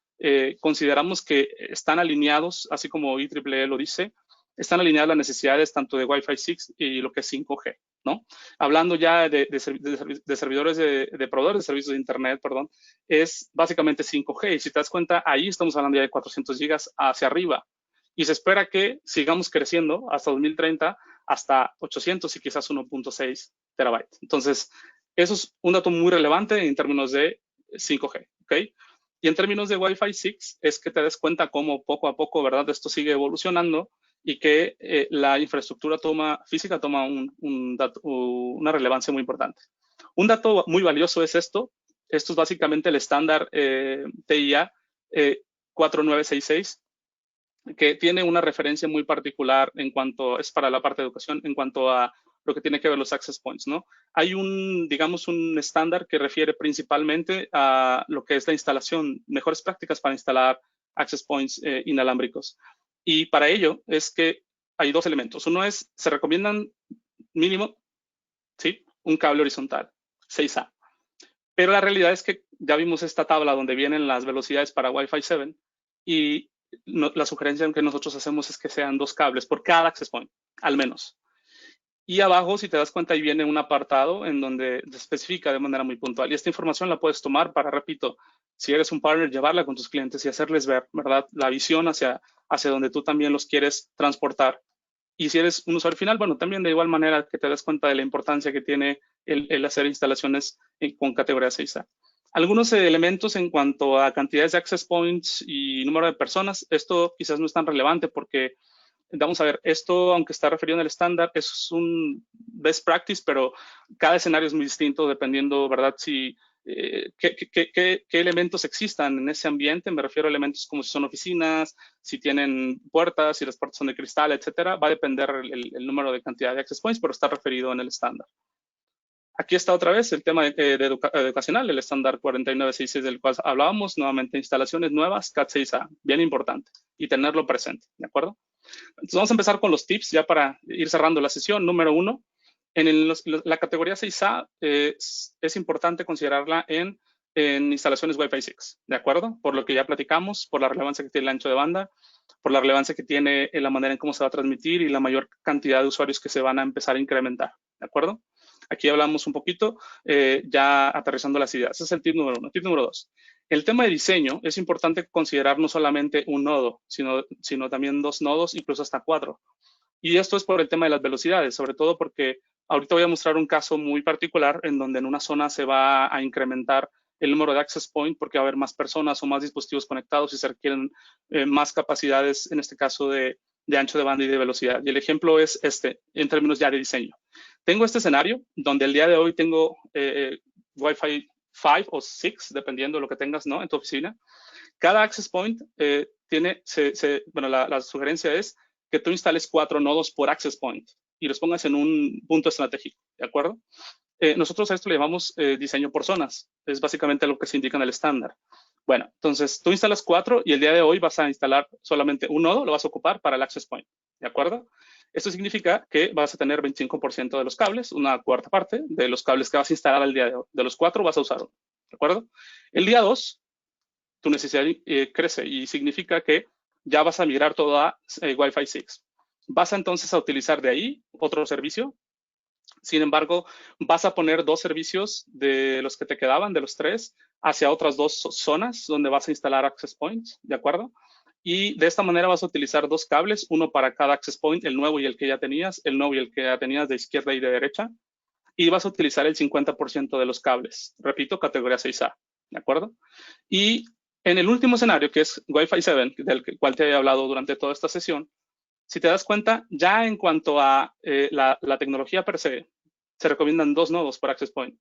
consideramos que están alineados, así como IEEE lo dice, están alineadas las necesidades tanto de Wi-Fi 6 y lo que es 5G, ¿no? Hablando ya de servidores de proveedores de servicios de Internet, perdón, es básicamente 5G. Y si te das cuenta, ahí estamos hablando ya de 400 gigas hacia arriba. Y se espera que sigamos creciendo hasta 2030 hasta 800 y quizás 1.6 terabytes. Entonces, eso es un dato muy relevante en términos de 5G, ¿ok? Y en términos de Wi-Fi 6 es que te des cuenta cómo poco a poco, ¿verdad?, esto sigue evolucionando y que la infraestructura física toma una relevancia muy importante. Un dato muy valioso es esto. Esto es básicamente el estándar TIA 4966, que tiene una referencia muy particular es para la parte de educación, en cuanto a lo que tiene que ver los access points, ¿no? Hay digamos, un estándar que refiere principalmente a lo que es la instalación, mejores prácticas para instalar access points inalámbricos. Y para ello es que hay 2 elementos. Uno es, se recomiendan mínimo, ¿sí?, un cable horizontal, 6A. Pero la realidad es que ya vimos esta tabla donde vienen las velocidades para Wi-Fi 7 y la sugerencia que nosotros hacemos es que sean 2 cables por cada access point, al menos. Y abajo, si te das cuenta, ahí viene un apartado en donde se especifica de manera muy puntual. Y esta información la puedes tomar para, repito, si eres un partner, llevarla con tus clientes y hacerles ver, ¿verdad?, la visión hacia donde tú también los quieres transportar. Y si eres un usuario final, bueno, también de igual manera que te das cuenta de la importancia que tiene el hacer instalaciones con categoría 6A. Algunos elementos en cuanto a cantidades de access points y número de personas, esto quizás no es tan relevante porque, vamos a ver, esto, aunque está referido en el estándar, es un best practice, pero cada escenario es muy distinto dependiendo, ¿verdad?, qué elementos existan en ese ambiente. Me refiero a elementos como si son oficinas, si tienen puertas, si las puertas son de cristal, etcétera. Va a depender el número de cantidad de access points, pero está referido en el estándar. Aquí está otra vez el tema educacional, el estándar 4966 del cual hablábamos, nuevamente instalaciones nuevas, Cat 6A, bien importante, y tenerlo presente, ¿de acuerdo? Entonces vamos a empezar con los tips ya para ir cerrando la sesión. Número 1, en la categoría 6A es importante considerarla en instalaciones Wi-Fi 6, ¿de acuerdo? Por lo que ya platicamos, por la relevancia que tiene el ancho de banda, por la relevancia que tiene en la manera en cómo se va a transmitir y la mayor cantidad de usuarios que se van a empezar a incrementar, ¿de acuerdo? Aquí hablamos un poquito, ya aterrizando las ideas. Ese es el tip número 1. Tip número 2. El tema de diseño es importante considerar no solamente un nodo, sino también 2 nodos, incluso hasta 4. Y esto es por el tema de las velocidades, sobre todo porque ahorita voy a mostrar un caso muy particular en donde en una zona se va a incrementar el número de access point porque va a haber más personas o más dispositivos conectados y se requieren más capacidades, en este caso de ancho de banda y de velocidad. Y el ejemplo es este, en términos ya de diseño. Tengo este escenario donde el día de hoy tengo Wi-Fi 5 o 6, dependiendo de lo que tengas, ¿no?, en tu oficina. Cada access point bueno, la sugerencia es que tú instales 4 nodos por access point y los pongas en un punto estratégico, ¿de acuerdo? Nosotros a esto le llamamos diseño por zonas. Es básicamente lo que se indica en el estándar. Bueno, entonces tú instalas 4 y el día de hoy vas a instalar solamente un nodo, lo vas a ocupar para el access point, ¿de acuerdo? Esto significa que vas a tener 25% de los cables, una cuarta parte de los cables que vas a instalar al día de hoy. De los 4 vas a usar uno, ¿de acuerdo? El día 2, tu necesidad crece y significa que ya vas a migrar todo a Wi-Fi 6. ¿Vas entonces a utilizar de ahí otro servicio? Sin embargo, vas a poner 2 servicios de los que te quedaban, de los 3, hacia otras 2 zonas donde vas a instalar access points, ¿de acuerdo? Y de esta manera vas a utilizar 2 cables, uno para cada access point, el nuevo y el que ya tenías, el nuevo y el que ya tenías de izquierda y de derecha, y vas a utilizar el 50% de los cables. Repito, categoría 6A, ¿de acuerdo? Y en el último escenario, que es Wi-Fi 7, del cual te he hablado durante toda esta sesión, si te das cuenta, ya en cuanto a la tecnología per se recomiendan 2 nodos por access point.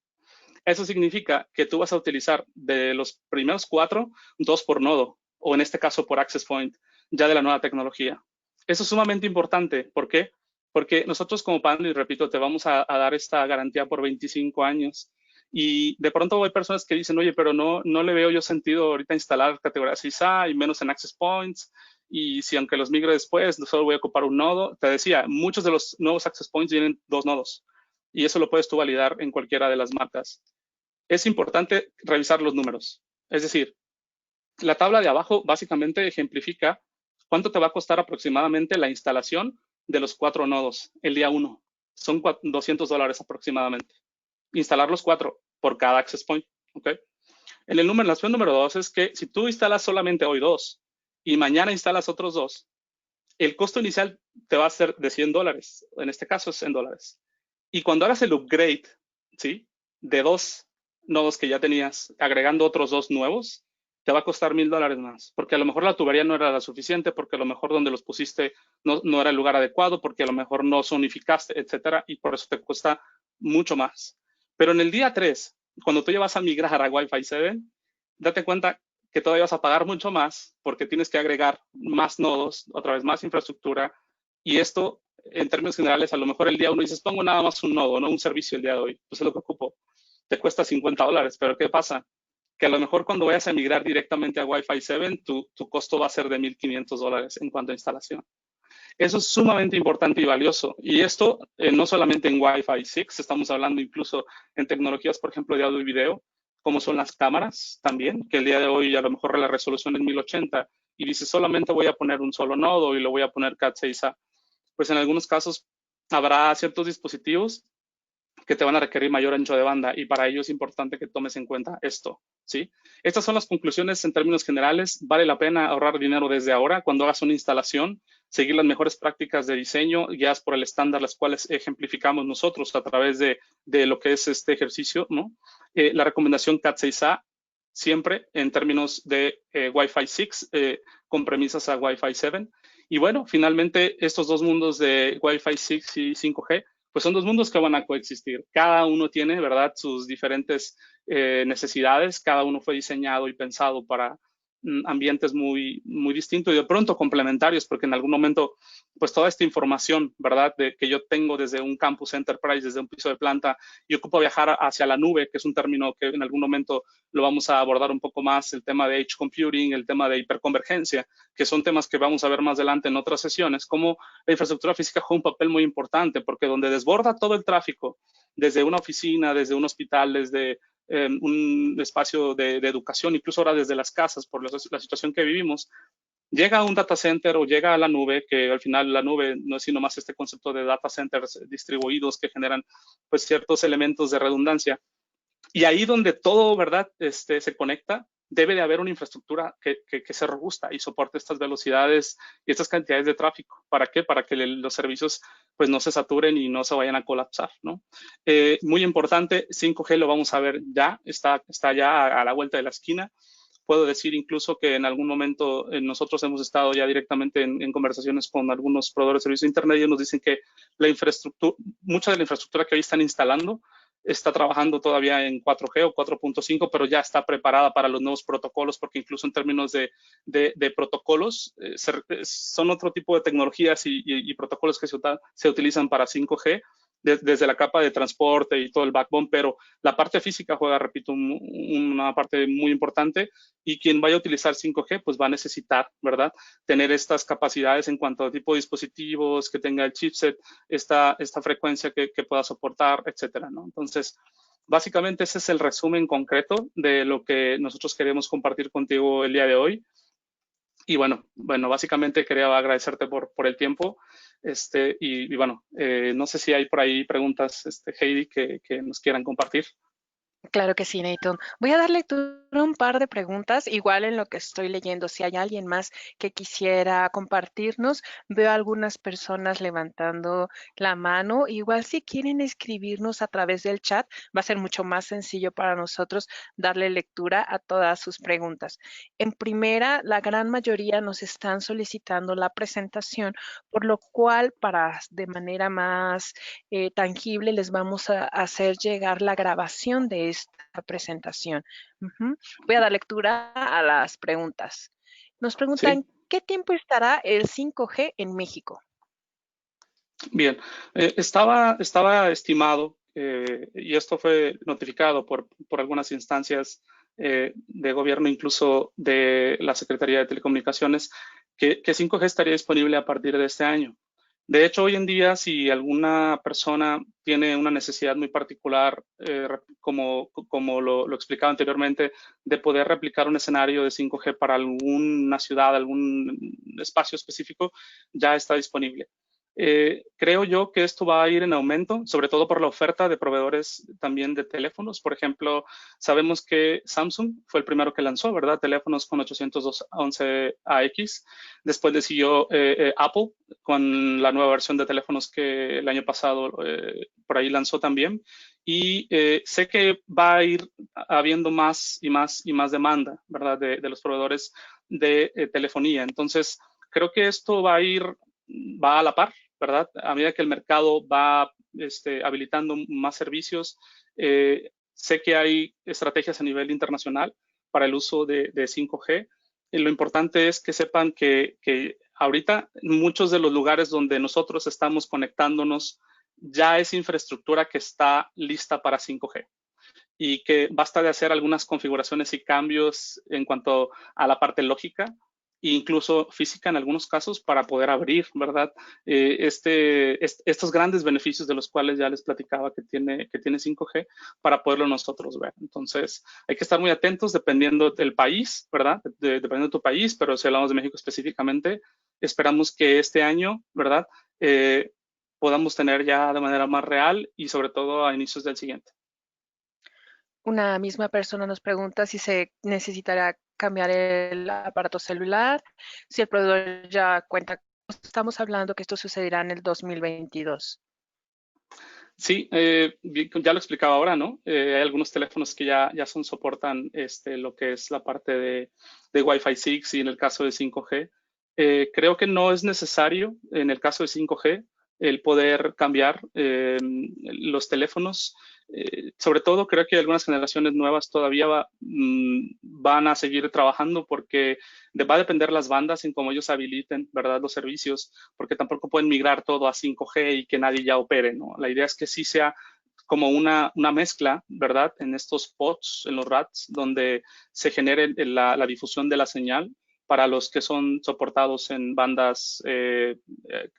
Eso significa que tú vas a utilizar de los primeros 4, 2 por nodo, o en este caso por access point, ya de la nueva tecnología. Eso es sumamente importante. ¿Por qué? Porque nosotros como Pandu, y repito, te vamos a dar esta garantía por 25 años. Y de pronto hay personas que dicen, oye, pero no le veo yo sentido ahorita instalar categoría 6A y menos en access points. Y si aunque los migre después, solo voy a ocupar un nodo. Te decía, muchos de los nuevos access points tienen 2 nodos. Y eso lo puedes tú validar en cualquiera de las marcas. Es importante revisar los números. Es decir, la tabla de abajo básicamente ejemplifica cuánto te va a costar aproximadamente la instalación de los 4 nodos el día 1. Son $200 aproximadamente. Instalar los 4 por cada access point. ¿Okay? La opción número 2 es que si tú instalas solamente hoy 2 y mañana instalas otros 2, el costo inicial te va a ser de $100. En este caso es $100. Y cuando hagas el upgrade, ¿sí? De 2 nodos que ya tenías, agregando otros 2 nuevos, te va a costar $1,000 más, porque a lo mejor la tubería no era la suficiente, porque a lo mejor donde los pusiste no era el lugar adecuado, porque a lo mejor no zonificaste, etcétera, y por eso te cuesta mucho más. Pero en el día 3, cuando tú ya vas a migrar a Wi-Fi 7, date cuenta que todavía vas a pagar mucho más porque tienes que agregar más nodos, otra vez más infraestructura, y esto, en términos generales, a lo mejor el día 1 dices, pongo nada más un nodo, no un servicio el día de hoy, pues es lo que ocupo. Te cuesta $50, pero ¿qué pasa? Que a lo mejor cuando vayas a migrar directamente a Wi-Fi 7, tu costo va a ser de $1,500 en cuanto a instalación. Eso es sumamente importante y valioso. Y esto no solamente en Wi-Fi 6, estamos hablando incluso en tecnologías, por ejemplo, de audio y video, como son las cámaras también, que el día de hoy a lo mejor la resolución es 1080 y dices solamente voy a poner un solo nodo y lo voy a poner Cat6A. Pues en algunos casos habrá ciertos dispositivos que te van a requerir mayor ancho de banda y para ello es importante que tomes en cuenta esto, ¿sí? Estas son las conclusiones en términos generales. Vale la pena ahorrar dinero desde ahora cuando hagas una instalación, seguir las mejores prácticas de diseño guiadas por el estándar, las cuales ejemplificamos nosotros a través de lo que es este ejercicio, ¿no? La recomendación Cat6A siempre en términos de Wi-Fi 6 con premisas a Wi-Fi 7. Y bueno, finalmente estos dos mundos de Wi-Fi 6 y 5G pues son 2 mundos que van a coexistir. Cada uno tiene, ¿verdad?, sus diferentes necesidades. Cada uno fue diseñado y pensado para ambientes muy, muy distintos y de pronto complementarios, porque en algún momento, pues toda esta información, ¿verdad?, que yo tengo desde un campus enterprise, desde un piso de planta, y ocupo viajar hacia la nube, que es un término que en algún momento lo vamos a abordar un poco más, el tema de edge computing, el tema de hiperconvergencia, que son temas que vamos a ver más adelante en otras sesiones, como la infraestructura física juega un papel muy importante, porque donde desborda todo el tráfico, desde una oficina, desde un hospital, desde un espacio de educación, incluso ahora desde las casas, por la situación que vivimos, llega a un data center o llega a la nube, que al final la nube no es sino más este concepto de data centers distribuidos que generan pues ciertos elementos de redundancia. Y ahí donde todo, ¿verdad?, se conecta, debe de haber una infraestructura que sea robusta y soporte estas velocidades y estas cantidades de tráfico. ¿Para qué? Para que los servicios pues no se saturen y no se vayan a colapsar, ¿no? Muy importante, 5G lo vamos a ver ya, está ya a la vuelta de la esquina. Puedo decir incluso que en algún momento nosotros hemos estado ya directamente en conversaciones con algunos proveedores de servicios de Internet y ellos nos dicen que la infraestructura, mucha de la infraestructura que hoy están instalando está trabajando todavía en 4G o 4.5, pero ya está preparada para los nuevos protocolos, porque incluso en términos de protocolos, son otro tipo de tecnologías y protocolos que se utilizan para 5G, desde la capa de transporte y todo el backbone, pero la parte física juega, repito, una parte muy importante y quien vaya a utilizar 5G, pues va a necesitar, ¿verdad?, tener estas capacidades en cuanto a tipo de dispositivos, que tenga el chipset, esta frecuencia que pueda soportar, etcétera, ¿no? Entonces, básicamente ese es el resumen concreto de lo que nosotros queremos compartir contigo el día de hoy. Y bueno, básicamente quería agradecerte por el tiempo. Y bueno, no sé si hay por ahí preguntas, Heidi, que nos quieran compartir. Claro que sí, Nathan. Voy a dar lectura a un par de preguntas, igual en lo que estoy leyendo. Si hay alguien más que quisiera compartirnos, veo algunas personas levantando la mano. Igual si quieren escribirnos a través del chat, va a ser mucho más sencillo para nosotros darle lectura a todas sus preguntas. En primera, la gran mayoría nos están solicitando la presentación, por lo cual para de manera más tangible, les vamos a hacer llegar la grabación de esta presentación. Ujú. Voy a dar lectura a las preguntas. Nos Sí, preguntan, ¿qué tiempo estará el 5G en México? bien. Estaba estimado, y esto fue notificado por algunas instancias de gobierno, incluso de la Secretaría de Telecomunicaciones, que 5G estaría disponible a partir de este año. De hecho, hoy en día, si alguna persona tiene una necesidad muy particular, como lo explicaba anteriormente, de poder replicar un escenario de 5G para alguna ciudad, algún espacio específico, ya está disponible. Creo yo que esto va a ir en aumento, sobre todo por la oferta de proveedores también de teléfonos. Por ejemplo, sabemos que Samsung fue el primero que lanzó, ¿verdad? Teléfonos con 811AX. Después le siguió Apple con la nueva versión de teléfonos que el año pasado por ahí lanzó también. Y sé que va a ir habiendo más y más y más demanda, ¿verdad? De los proveedores de telefonía. Entonces, creo que esto va a la par, ¿verdad? A medida que el mercado va habilitando más servicios, sé que hay estrategias a nivel internacional para el uso de 5G. Y lo importante es que sepan que ahorita muchos de los lugares donde nosotros estamos conectándonos ya es infraestructura que está lista para 5G y que basta de hacer algunas configuraciones y cambios en cuanto a la parte lógica e incluso física en algunos casos para poder abrir, ¿verdad? Estos grandes beneficios de los cuales ya les platicaba que tiene 5G para poderlo nosotros ver. Entonces, hay que estar muy atentos dependiendo del país, ¿verdad? Dependiendo de tu país, pero si hablamos de México específicamente, esperamos que este año, ¿verdad? Podamos tener ya de manera más real y sobre todo a inicios del siguiente. Una misma persona nos pregunta si se necesitará cambiar el aparato celular, si el proveedor ya cuenta. Estamos hablando que esto sucederá en el 2022. Sí, ya lo explicaba ahora, ¿no? Hay algunos teléfonos que ya soportan lo que es la parte de Wi-Fi 6 y en el caso de 5G. Creo que no es necesario en el caso de 5G el poder cambiar los teléfonos. Sobre todo creo que algunas generaciones nuevas todavía van a seguir trabajando porque va a depender las bandas en cómo ellos habiliten, ¿verdad? Los servicios, porque tampoco pueden migrar todo a 5G y que nadie ya opere, ¿no? La idea es que sí sea como una mezcla, ¿verdad? En estos pods, en los RATs, donde se genere la difusión de la señal para los que son soportados en bandas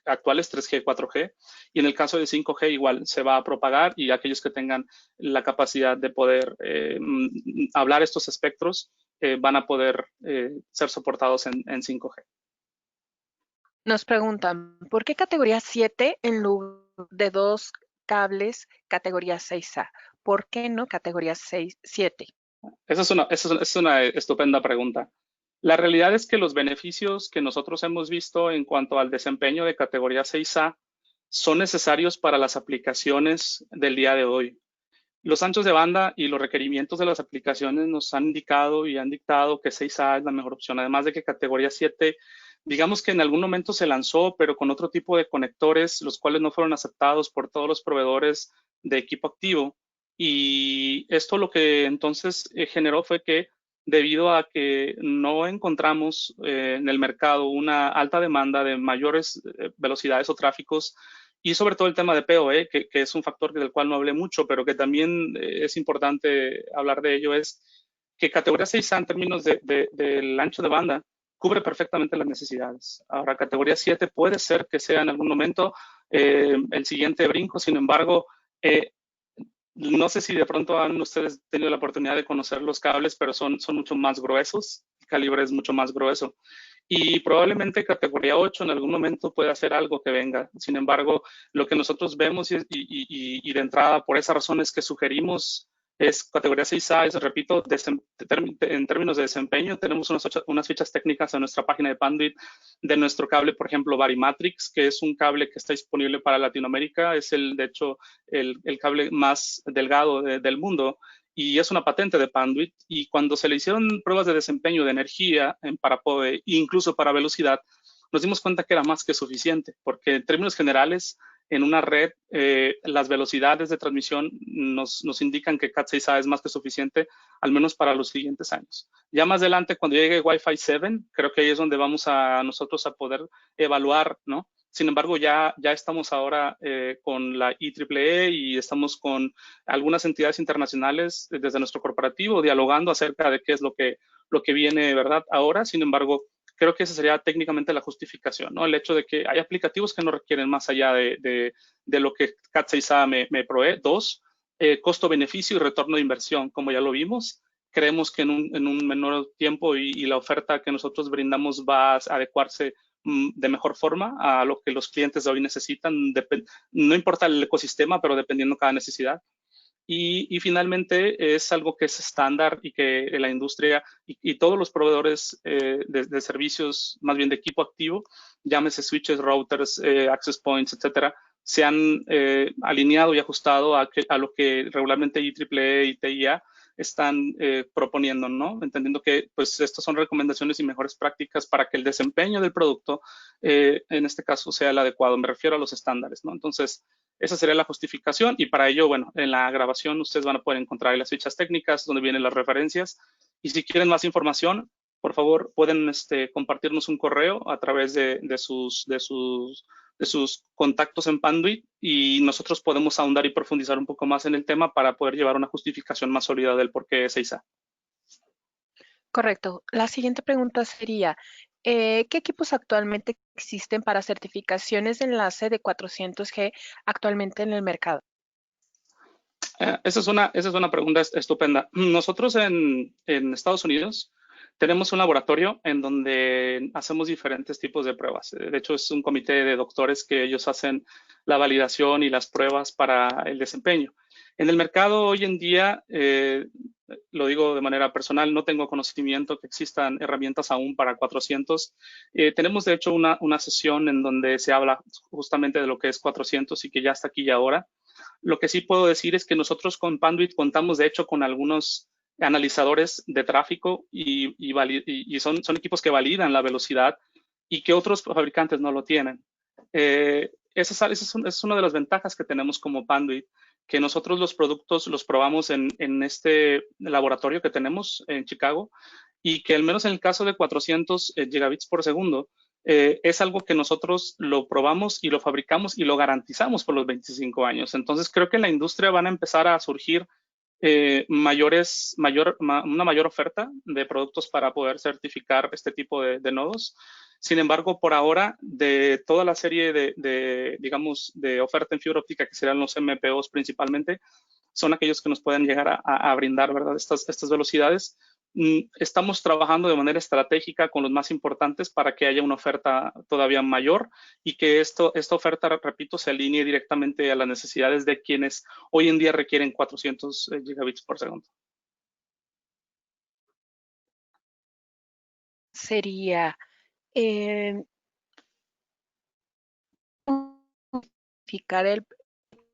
actuales 3G, 4G. Y en el caso de 5G igual se va a propagar y aquellos que tengan la capacidad de poder hablar estos espectros van a poder ser soportados en 5G. Nos preguntan, ¿por qué categoría 7 en lugar de dos cables categoría 6A? ¿Por qué no categoría 6, 7? Esa es una estupenda pregunta. La realidad es que los beneficios que nosotros hemos visto en cuanto al desempeño de categoría 6A son necesarios para las aplicaciones del día de hoy. Los anchos de banda y los requerimientos de las aplicaciones nos han indicado y han dictado que 6A es la mejor opción, además de que categoría 7, digamos que en algún momento se lanzó, pero con otro tipo de conectores, los cuales no fueron aceptados por todos los proveedores de equipo activo. Y esto lo que entonces generó fue que debido a que no encontramos en el mercado una alta demanda de mayores velocidades o tráficos, y sobre todo el tema de PoE, que es un factor del cual no hablé mucho, pero que también es importante hablar de ello, es que categoría 6A en términos del ancho de banda cubre perfectamente las necesidades. Ahora, categoría 7 puede ser que sea en algún momento el siguiente brinco, sin embargo, no sé si de pronto han ustedes tenido la oportunidad de conocer los cables, pero son mucho más gruesos, el calibre es mucho más grueso. y probablemente categoría 8 en algún momento pueda ser algo que venga. Sin embargo, lo que nosotros vemos y de entrada por esa razón es que sugerimos es categoría 6A, es, repito, en términos de desempeño, tenemos unas fichas técnicas en nuestra página de Panduit de nuestro cable, por ejemplo, Varimatrix, que es un cable que está disponible para Latinoamérica, es de hecho, el cable más delgado del mundo y es una patente de Panduit. Y cuando se le hicieron pruebas de desempeño de energía para POE, incluso para velocidad, nos dimos cuenta que era más que suficiente, porque en términos generales, en una red, las velocidades de transmisión nos indican que Cat6A es más que suficiente, al menos para los siguientes años. Ya más adelante, cuando llegue Wi-Fi 7, creo que ahí es donde vamos a nosotros a poder evaluar, ¿no? Sin embargo, ya estamos ahora con la IEEE y estamos con algunas entidades internacionales desde nuestro corporativo dialogando acerca de qué es lo que viene, ¿verdad? Ahora, sin embargo, creo que esa sería técnicamente la justificación, ¿no? El hecho de que hay aplicativos que no requieren más allá de lo que Cat6A me provee. Dos, costo-beneficio y retorno de inversión, como ya lo vimos. Creemos que en un menor tiempo y la oferta que nosotros brindamos va a adecuarse de mejor forma a lo que los clientes de hoy necesitan. No importa el ecosistema, pero dependiendo cada necesidad. Y finalmente es algo que es estándar y que la industria y todos los proveedores de servicios, más bien de equipo activo, llámese switches, routers, access points, etcétera, se han alineado y ajustado a lo que regularmente IEEE y TIA están proponiendo, ¿no? Entendiendo que pues estas son recomendaciones y mejores prácticas para que el desempeño del producto, en este caso, sea el adecuado. Me refiero a los estándares, ¿no? Entonces, esa sería la justificación y para ello, bueno, en la grabación ustedes van a poder encontrar las fichas técnicas donde vienen las referencias y si quieren más información, por favor, pueden compartirnos un correo a través de sus contactos en Panduit y nosotros podemos ahondar y profundizar un poco más en el tema para poder llevar una justificación más sólida del por qué 6A. Correcto. La siguiente pregunta sería, ¿qué equipos actualmente existen para certificaciones de enlace de 400G actualmente en el mercado? Esa es una pregunta estupenda. Nosotros en Estados Unidos tenemos un laboratorio en donde hacemos diferentes tipos de pruebas. De hecho, es un comité de doctores que ellos hacen la validación y las pruebas para el desempeño. En el mercado hoy en día, lo digo de manera personal, no tengo conocimiento que existan herramientas aún para 400. Tenemos de hecho una sesión en donde se habla justamente de lo que es 400 y que ya está aquí y ahora. Lo que sí puedo decir es que nosotros con Panduit contamos, de hecho, con algunos analizadores de tráfico y son equipos que validan la velocidad y que otros fabricantes no lo tienen. Esa es una de las ventajas que tenemos como Panduit, que nosotros los productos los probamos en este laboratorio que tenemos en Chicago y que al menos en el caso de 400 gigabits por segundo, es algo que nosotros lo probamos y lo fabricamos y lo garantizamos por los 25 años. Entonces creo que en la industria van a empezar a surgir una mayor oferta de productos para poder certificar este tipo de nodos. Sin embargo, por ahora, de toda la serie digamos, de oferta en fibra óptica, que serán los MPOs principalmente, son aquellos que nos pueden llegar a brindar, ¿verdad? Estas velocidades. Estamos trabajando de manera estratégica con los más importantes para que haya una oferta todavía mayor y que esta oferta, repito, se alinee directamente a las necesidades de quienes hoy en día requieren 400 gigabits por segundo. Sería,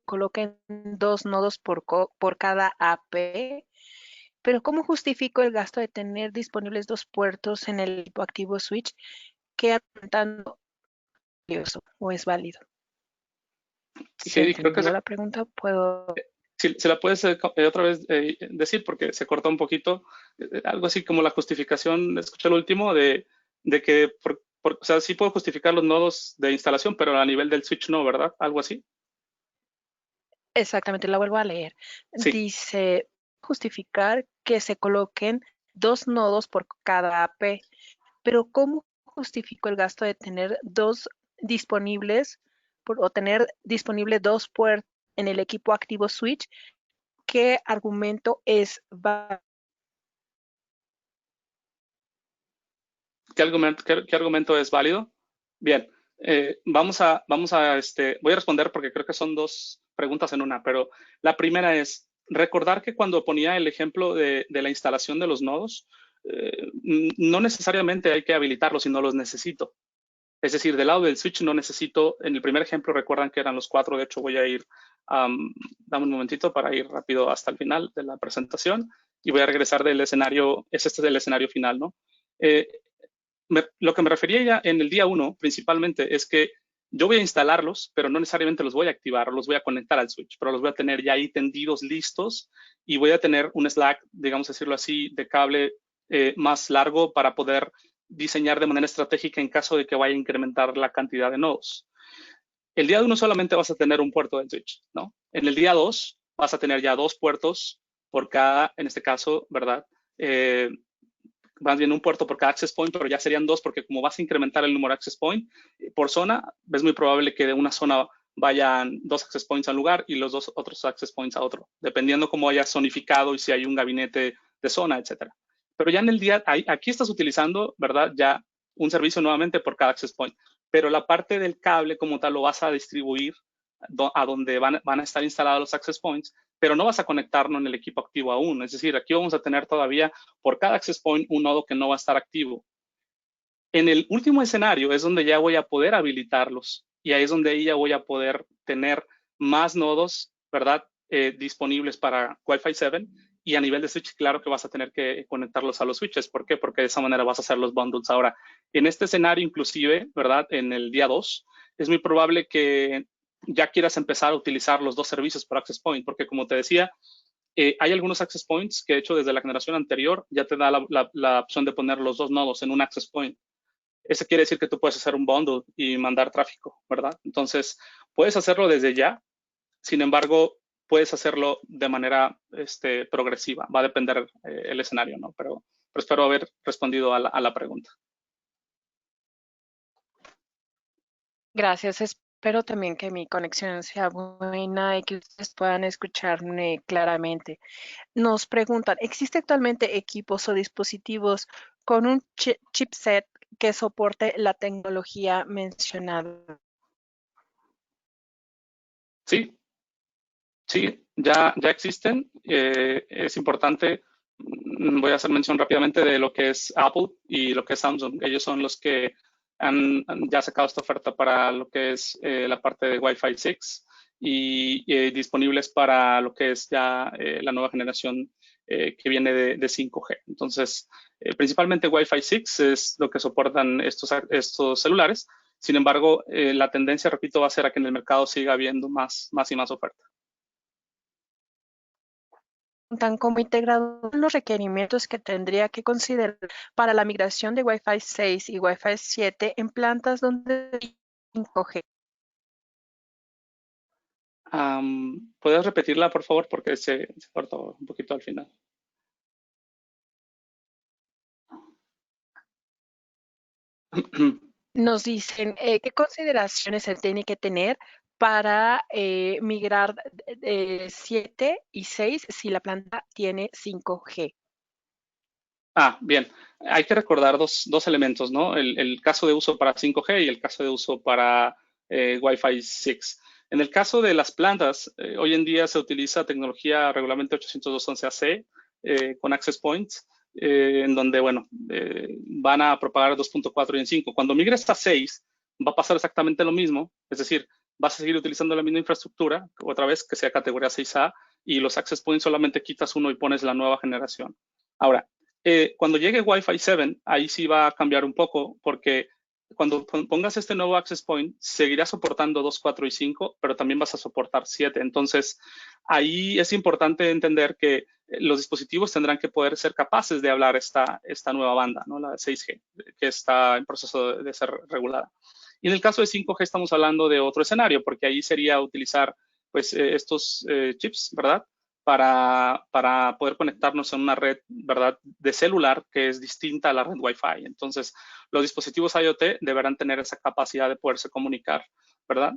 coloquen 2 nodos por cada AP, pero ¿cómo justifico el gasto de tener disponibles 2 puertos en el equipo activo switch? ¿Qué tanto valioso o es válido? ¿Se Sí, creo que entendió la pregunta? ¿Puedo? si la puedes otra vez decir porque se cortó un poquito, algo así como la justificación, escuché lo último de que, o sea, sí puedo justificar los nodos de instalación, pero a nivel del switch no, ¿verdad? Algo así. Exactamente, la vuelvo a leer. Sí. Dice, justificar que se coloquen 2 nodos por cada AP, pero ¿cómo justifico el gasto de tener 2 disponibles o tener disponible 2 puertos en el equipo activo switch? ¿Qué argumento es válido? ¿Qué argumento es válido? Bien, voy a responder porque creo que son dos preguntas en una, pero la primera es recordar que cuando ponía el ejemplo de la instalación de los nodos, no necesariamente hay que habilitarlos si no los necesito. Es decir, del lado del switch no necesito, en el primer ejemplo recuerdan que eran los 4, de hecho voy a ir, dame un momentito para ir rápido hasta el final de la presentación y voy a regresar del escenario, este es el escenario final, ¿no? Lo que me refería ya en el día 1 principalmente es que yo voy a instalarlos, pero no necesariamente los voy a activar, los voy a conectar al switch, pero los voy a tener ya ahí tendidos, listos, y voy a tener un slack, digamos decirlo así, de cable más largo para poder diseñar de manera estratégica en caso de que vaya a incrementar la cantidad de nodos. El día 1 solamente vas a tener un puerto del switch, ¿no? En el día 2 vas a tener ya 2 puertos por cada, en este caso, ¿verdad? Más bien un puerto por cada access point, pero ya serían 2 porque como vas a incrementar el número de access point por zona, es muy probable que de una zona vayan 2 access points al lugar y los 2 otros access points a otro, dependiendo cómo haya zonificado y si hay un gabinete de zona, etcétera. Pero ya en el día, aquí estás utilizando, ¿verdad? Ya un servicio nuevamente por cada access point, pero la parte del cable como tal lo vas a distribuir a donde van a estar instalados los access points, pero no vas a conectarlo en el equipo activo aún. Es decir, aquí vamos a tener todavía por cada access point un nodo que no va a estar activo. En el último escenario es donde ya voy a poder habilitarlos y ahí es donde ahí ya voy a poder tener más nodos, ¿verdad? Disponibles para Wi-Fi 7 y a nivel de switch, claro que vas a tener que conectarlos a los switches. ¿Por qué? Porque de esa manera vas a hacer los bundles. Ahora, en este escenario inclusive, ¿verdad? En el día 2, es muy probable que ya quieras empezar a utilizar los 2 servicios por access point, porque como te decía, hay algunos access points que de hecho desde la generación anterior ya te da la opción de poner los 2 nodos en un access point. Eso quiere decir que tú puedes hacer un bundle y mandar tráfico, ¿verdad? Entonces, puedes hacerlo desde ya. Sin embargo, puedes hacerlo de manera progresiva. Va a depender el escenario, ¿no? Pero espero haber respondido a la pregunta. Gracias. Espero también que mi conexión sea buena y que ustedes puedan escucharme claramente. Nos preguntan, ¿existe actualmente equipos o dispositivos con un chipset que soporte la tecnología mencionada? Sí, sí, ya existen. Es importante, voy a hacer mención rápidamente de lo que es Apple y lo que es Samsung. Ellos son los que han ya sacado esta oferta para lo que es la parte de Wi-Fi 6 y disponibles para lo que es ya la nueva generación que viene de 5G. Entonces, principalmente Wi-Fi 6 es lo que soportan estos celulares. Sin embargo, la tendencia, repito, va a ser a que en el mercado siga habiendo más y más oferta. Tan como integrador los requerimientos que tendría que considerar para la migración de Wi-Fi 6 y Wi-Fi 7 en plantas donde 5G. ¿Puedes repetirla, por favor? Porque se cortó un poquito al final. Nos dicen qué consideraciones se tiene que tener para migrar 7 y 6 si la planta tiene 5G. Bien. Hay que recordar dos elementos, ¿no? El caso de uso para 5G y el caso de uso para Wi-Fi 6. En el caso de las plantas, hoy en día se utiliza tecnología regularmente 802.11ac con access points, en donde, bueno, van a propagar 2.4 y en 5. Cuando migres a 6, va a pasar exactamente lo mismo, es decir, vas a seguir utilizando la misma infraestructura, otra vez que sea categoría 6A, y los access points solamente quitas uno y pones la nueva generación. Ahora, cuando llegue Wi-Fi 7, ahí sí va a cambiar un poco, porque cuando pongas este nuevo access point, seguirá soportando 2, 4 y 5, pero también vas a soportar 7. Entonces, ahí es importante entender que los dispositivos tendrán que poder ser capaces de hablar esta nueva banda, ¿no? La 6G, que está en proceso de ser regulada. Y en el caso de 5G estamos hablando de otro escenario, porque ahí sería utilizar pues, estos chips, ¿verdad? Para poder conectarnos en una red, ¿verdad?, de celular que es distinta a la red Wi-Fi. Entonces, los dispositivos IoT deberán tener esa capacidad de poderse comunicar, ¿verdad?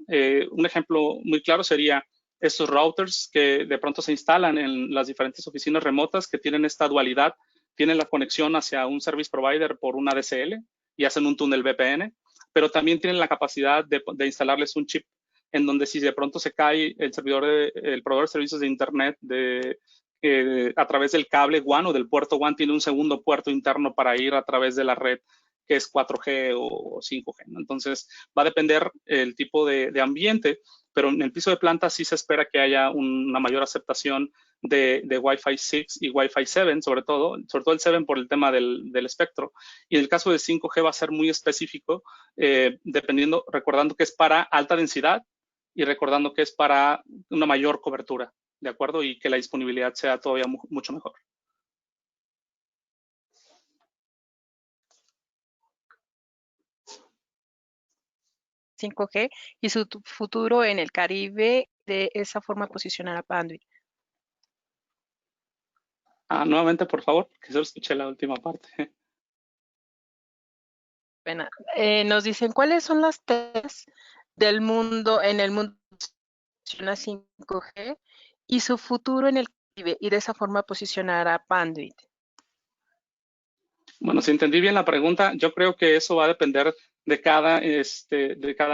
Un ejemplo muy claro sería estos routers que de pronto se instalan en las diferentes oficinas remotas que tienen esta dualidad, tienen la conexión hacia un service provider por una DSL y hacen un túnel VPN, pero también tienen la capacidad de instalarles un chip en donde si de pronto se cae el proveedor de servicios de Internet a través del cable WAN o del puerto WAN, tiene un segundo puerto interno para ir a través de la red que es 4G o 5G, ¿no? Entonces, va a depender el tipo de ambiente, pero en el piso de planta sí se espera que haya una mayor aceptación de Wi-Fi 6 y Wi-Fi 7, sobre todo el 7 por el tema del espectro. Y en el caso de 5G va a ser muy específico, recordando que es para alta densidad y recordando que es para una mayor cobertura, ¿de acuerdo? Y que la disponibilidad sea todavía mucho mejor. ¿5G y su futuro en el Caribe, de esa forma posicionar a Panduit? Nuevamente, por favor, que solo escuché la última parte. Bueno, nos dicen, ¿cuáles son las TES del mundo, en el mundo funciona 5G y su futuro en el Caribe, y de esa forma posicionar a Panduit? Bueno, si entendí bien la pregunta, yo creo que eso va a depender de cada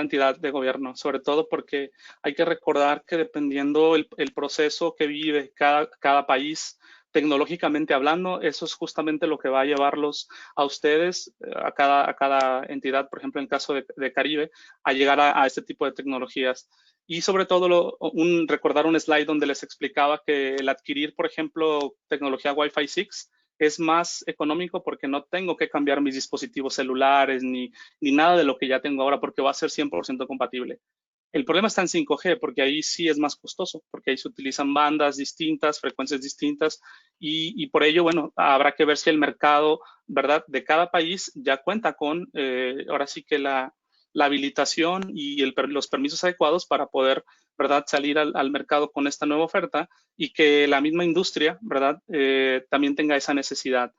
entidad de gobierno, sobre todo porque hay que recordar que dependiendo el proceso que vive cada país, tecnológicamente hablando, eso es justamente lo que va a llevarlos a ustedes, a cada entidad, por ejemplo, en el caso de Caribe, a llegar a este tipo de tecnologías. Y sobre todo, recordar un slide donde les explicaba que el adquirir, por ejemplo, tecnología Wi-Fi 6 es más económico porque no tengo que cambiar mis dispositivos celulares ni nada de lo que ya tengo ahora, porque va a ser 100% compatible. El problema está en 5G, porque ahí sí es más costoso, porque ahí se utilizan bandas distintas, frecuencias distintas, y por ello, bueno, habrá que ver si el mercado, ¿verdad?, de cada país ya cuenta con, ahora sí que la habilitación y los permisos adecuados para poder, ¿verdad?, salir al mercado con esta nueva oferta y que la misma industria, ¿verdad?, también tenga esa necesidad.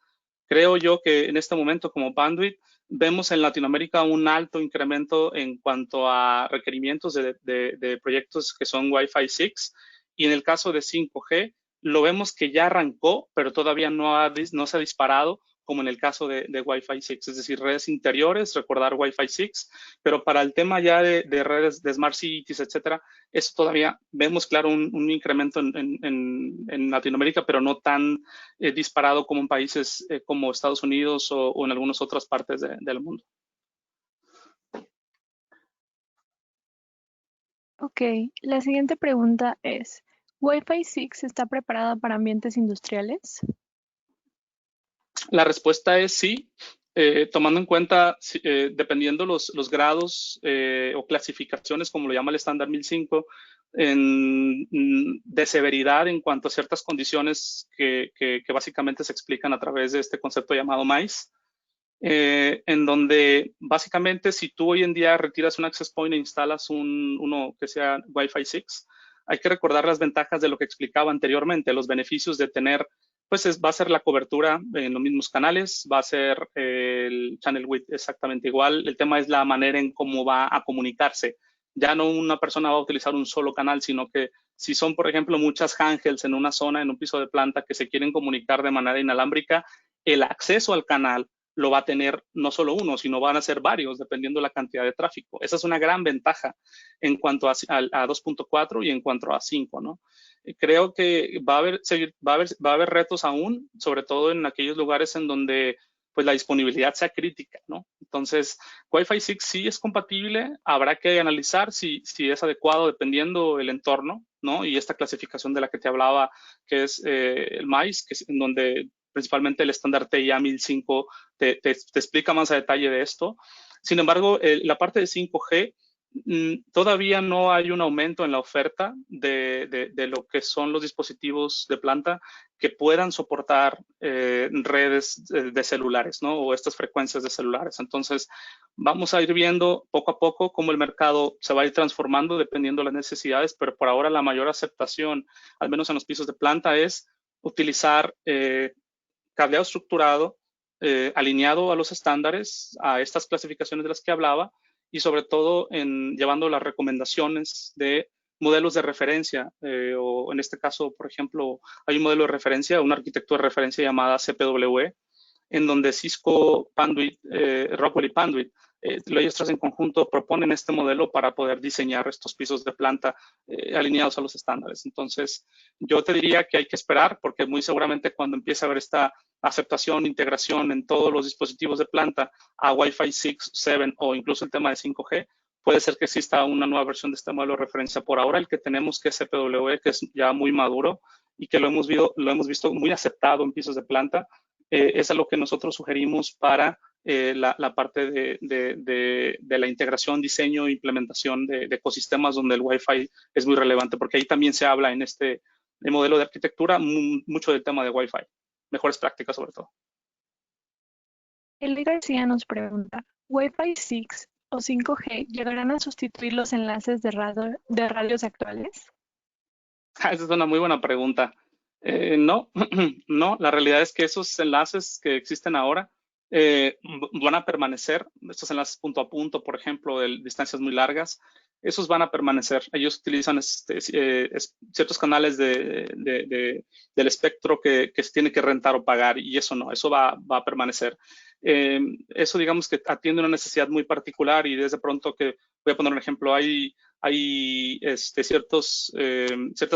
Creo yo que en este momento, como Bandwidth, vemos en Latinoamérica un alto incremento en cuanto a requerimientos de proyectos que son Wi-Fi 6, y en el caso de 5G lo vemos que ya arrancó, pero todavía no se ha disparado como en el caso de Wi-Fi 6, es decir, redes interiores, recordar Wi-Fi 6, pero para el tema ya de redes de Smart Cities, etcétera, eso todavía vemos, claro, un incremento en Latinoamérica, pero no tan disparado como en países como Estados Unidos o en algunas otras partes del mundo. Ok, la siguiente pregunta es, ¿Wi-Fi 6 está preparada para ambientes industriales? La respuesta es sí, tomando en cuenta, dependiendo los grados o clasificaciones, como lo llama el estándar 1005, de severidad en cuanto a ciertas condiciones que básicamente se explican a través de este concepto llamado MICE, en donde básicamente si tú hoy en día retiras un access point e instalas uno que sea Wi-Fi 6, hay que recordar las ventajas de lo que explicaba anteriormente, los beneficios de tener, pues va a ser la cobertura en los mismos canales, va a ser el channel width exactamente igual, el tema es la manera en cómo va a comunicarse. Ya no una persona va a utilizar un solo canal, sino que si son, por ejemplo, muchas handhelds en una zona, en un piso de planta que se quieren comunicar de manera inalámbrica, el acceso al canal lo va a tener no solo uno, sino van a ser varios, dependiendo de la cantidad de tráfico. Esa es una gran ventaja en cuanto a 2.4 y en cuanto a 5, ¿no? Creo que va a haber retos aún, sobre todo en aquellos lugares en donde pues la disponibilidad sea crítica, ¿no? Entonces, Wi-Fi 6 sí es compatible, habrá que analizar si es adecuado dependiendo el entorno, ¿no? Y esta clasificación de la que te hablaba, que es el MICE, que es en donde principalmente el estándar TIA 1005 te explica más a detalle de esto. Sin embargo, la parte de 5G, todavía no hay un aumento en la oferta de lo que son los dispositivos de planta que puedan soportar redes de celulares, ¿no? O estas frecuencias de celulares. Entonces, vamos a ir viendo poco a poco cómo el mercado se va a ir transformando dependiendo de las necesidades, pero por ahora la mayor aceptación, al menos en los pisos de planta, es utilizar cableado estructurado, alineado a los estándares, a estas clasificaciones de las que hablaba, y sobre todo llevando las recomendaciones de modelos de referencia, o en este caso, por ejemplo, hay un modelo de referencia, una arquitectura de referencia llamada CPWE, en donde Cisco, Panduit, Rockwell y Panduit, ellos tres en conjunto proponen este modelo para poder diseñar estos pisos de planta alineados a los estándares. Entonces, yo te diría que hay que esperar, porque muy seguramente cuando empiece a haber esta aceptación, integración en todos los dispositivos de planta a Wi-Fi 6, 7 o incluso el tema de 5G, puede ser que exista una nueva versión de este modelo de referencia. Por ahora, el que tenemos, que es CPW, que es ya muy maduro y que lo hemos visto muy aceptado en pisos de planta, es a lo que nosotros sugerimos para la parte de la integración, diseño e implementación de ecosistemas donde el Wi-Fi es muy relevante, porque ahí también se habla en este modelo de arquitectura mucho del tema de Wi-Fi, mejores prácticas sobre todo. Eli García nos pregunta, ¿Wi-Fi 6 o 5G llegarán a sustituir los enlaces de radios actuales? Esa es una muy buena pregunta. No, no, la realidad es que esos enlaces que existen ahora van a permanecer. Estos enlaces punto a punto, por ejemplo, de distancias muy largas, esos van a permanecer. Ellos utilizan ciertos canales del espectro que se tiene que rentar o pagar, y eso no, eso va a permanecer. Eso digamos que atiende una necesidad muy particular, y desde pronto que, voy a poner un ejemplo, hay ciertas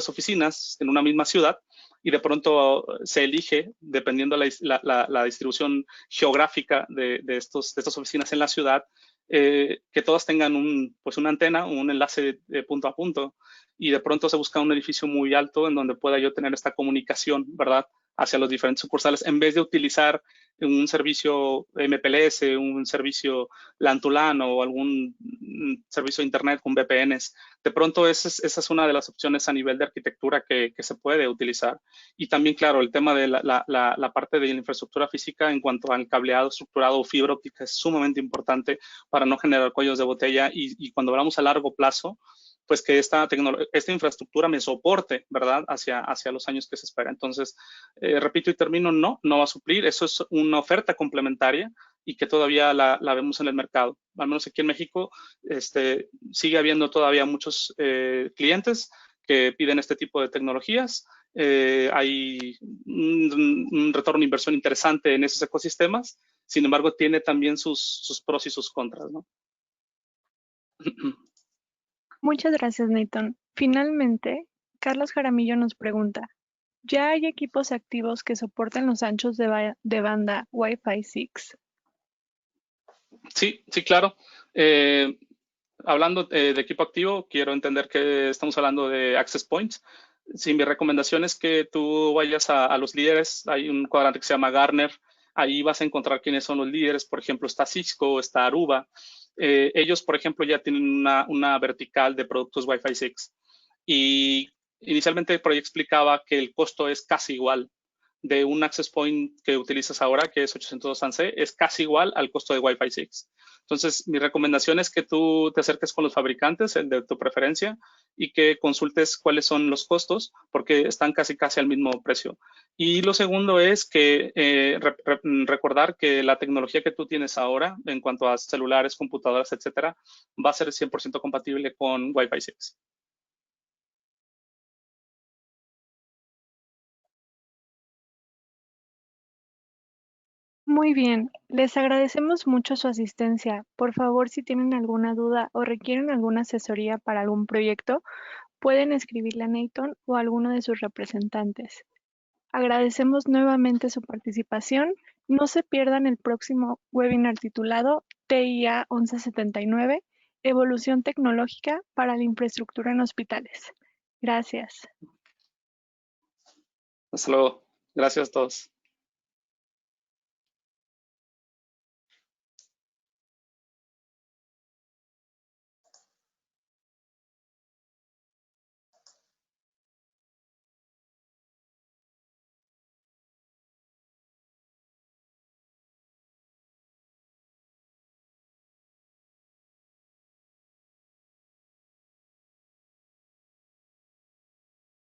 oficinas en una misma ciudad, y de pronto se elige, dependiendo la distribución geográfica de estas oficinas en la ciudad, que todas tengan una antena, un enlace de punto a punto, y de pronto se busca un edificio muy alto en donde pueda yo tener esta comunicación, ¿verdad?, hacia los diferentes sucursales, en vez de utilizar un servicio MPLS, un servicio LAN to LAN o algún servicio de internet con VPNs. De pronto esa es una de las opciones a nivel de arquitectura que se puede utilizar. Y también, claro, el tema de la parte de la infraestructura física en cuanto al cableado estructurado o fibra óptica es sumamente importante para no generar cuellos de botella, y cuando hablamos a largo plazo, pues que esta infraestructura me soporte, ¿verdad?, hacia los años que se espera. Entonces, repito y termino, no va a suplir. Eso es una oferta complementaria y que todavía la vemos en el mercado. Al menos aquí en México sigue habiendo todavía muchos clientes que piden este tipo de tecnologías. Hay un retorno de inversión interesante en esos ecosistemas. Sin embargo, tiene también sus pros y sus contras, ¿no? Muchas gracias, Nathan. Finalmente, Carlos Jaramillo nos pregunta, ¿ya hay equipos activos que soporten los anchos de banda Wi-Fi 6? Sí, claro. Hablando de equipo activo, quiero entender que estamos hablando de access points. Sí, mi recomendación es que tú vayas a los líderes. Hay un cuadrante que se llama Gartner. Ahí vas a encontrar quiénes son los líderes. Por ejemplo, está Cisco, está Aruba. Ellos, por ejemplo, ya tienen una vertical de productos Wi-Fi 6. Y inicialmente por ahí explicaba que el costo es casi igual de un access point que utilizas ahora, que es 802.11, es casi igual al costo de Wi-Fi 6. Entonces, mi recomendación es que tú te acerques con los fabricantes, el de tu preferencia, y que consultes cuáles son los costos, porque están casi al mismo precio. Y lo segundo es que recordar que la tecnología que tú tienes ahora, en cuanto a celulares, computadoras, etcétera, va a ser 100% compatible con Wi-Fi 6. Muy bien, les agradecemos mucho su asistencia. Por favor, si tienen alguna duda o requieren alguna asesoría para algún proyecto, pueden escribirle a Nathan o a alguno de sus representantes. Agradecemos nuevamente su participación. No se pierdan el próximo webinar titulado TIA 1179, Evolución Tecnológica para la Infraestructura en Hospitales. Gracias. Hasta luego. Gracias a todos.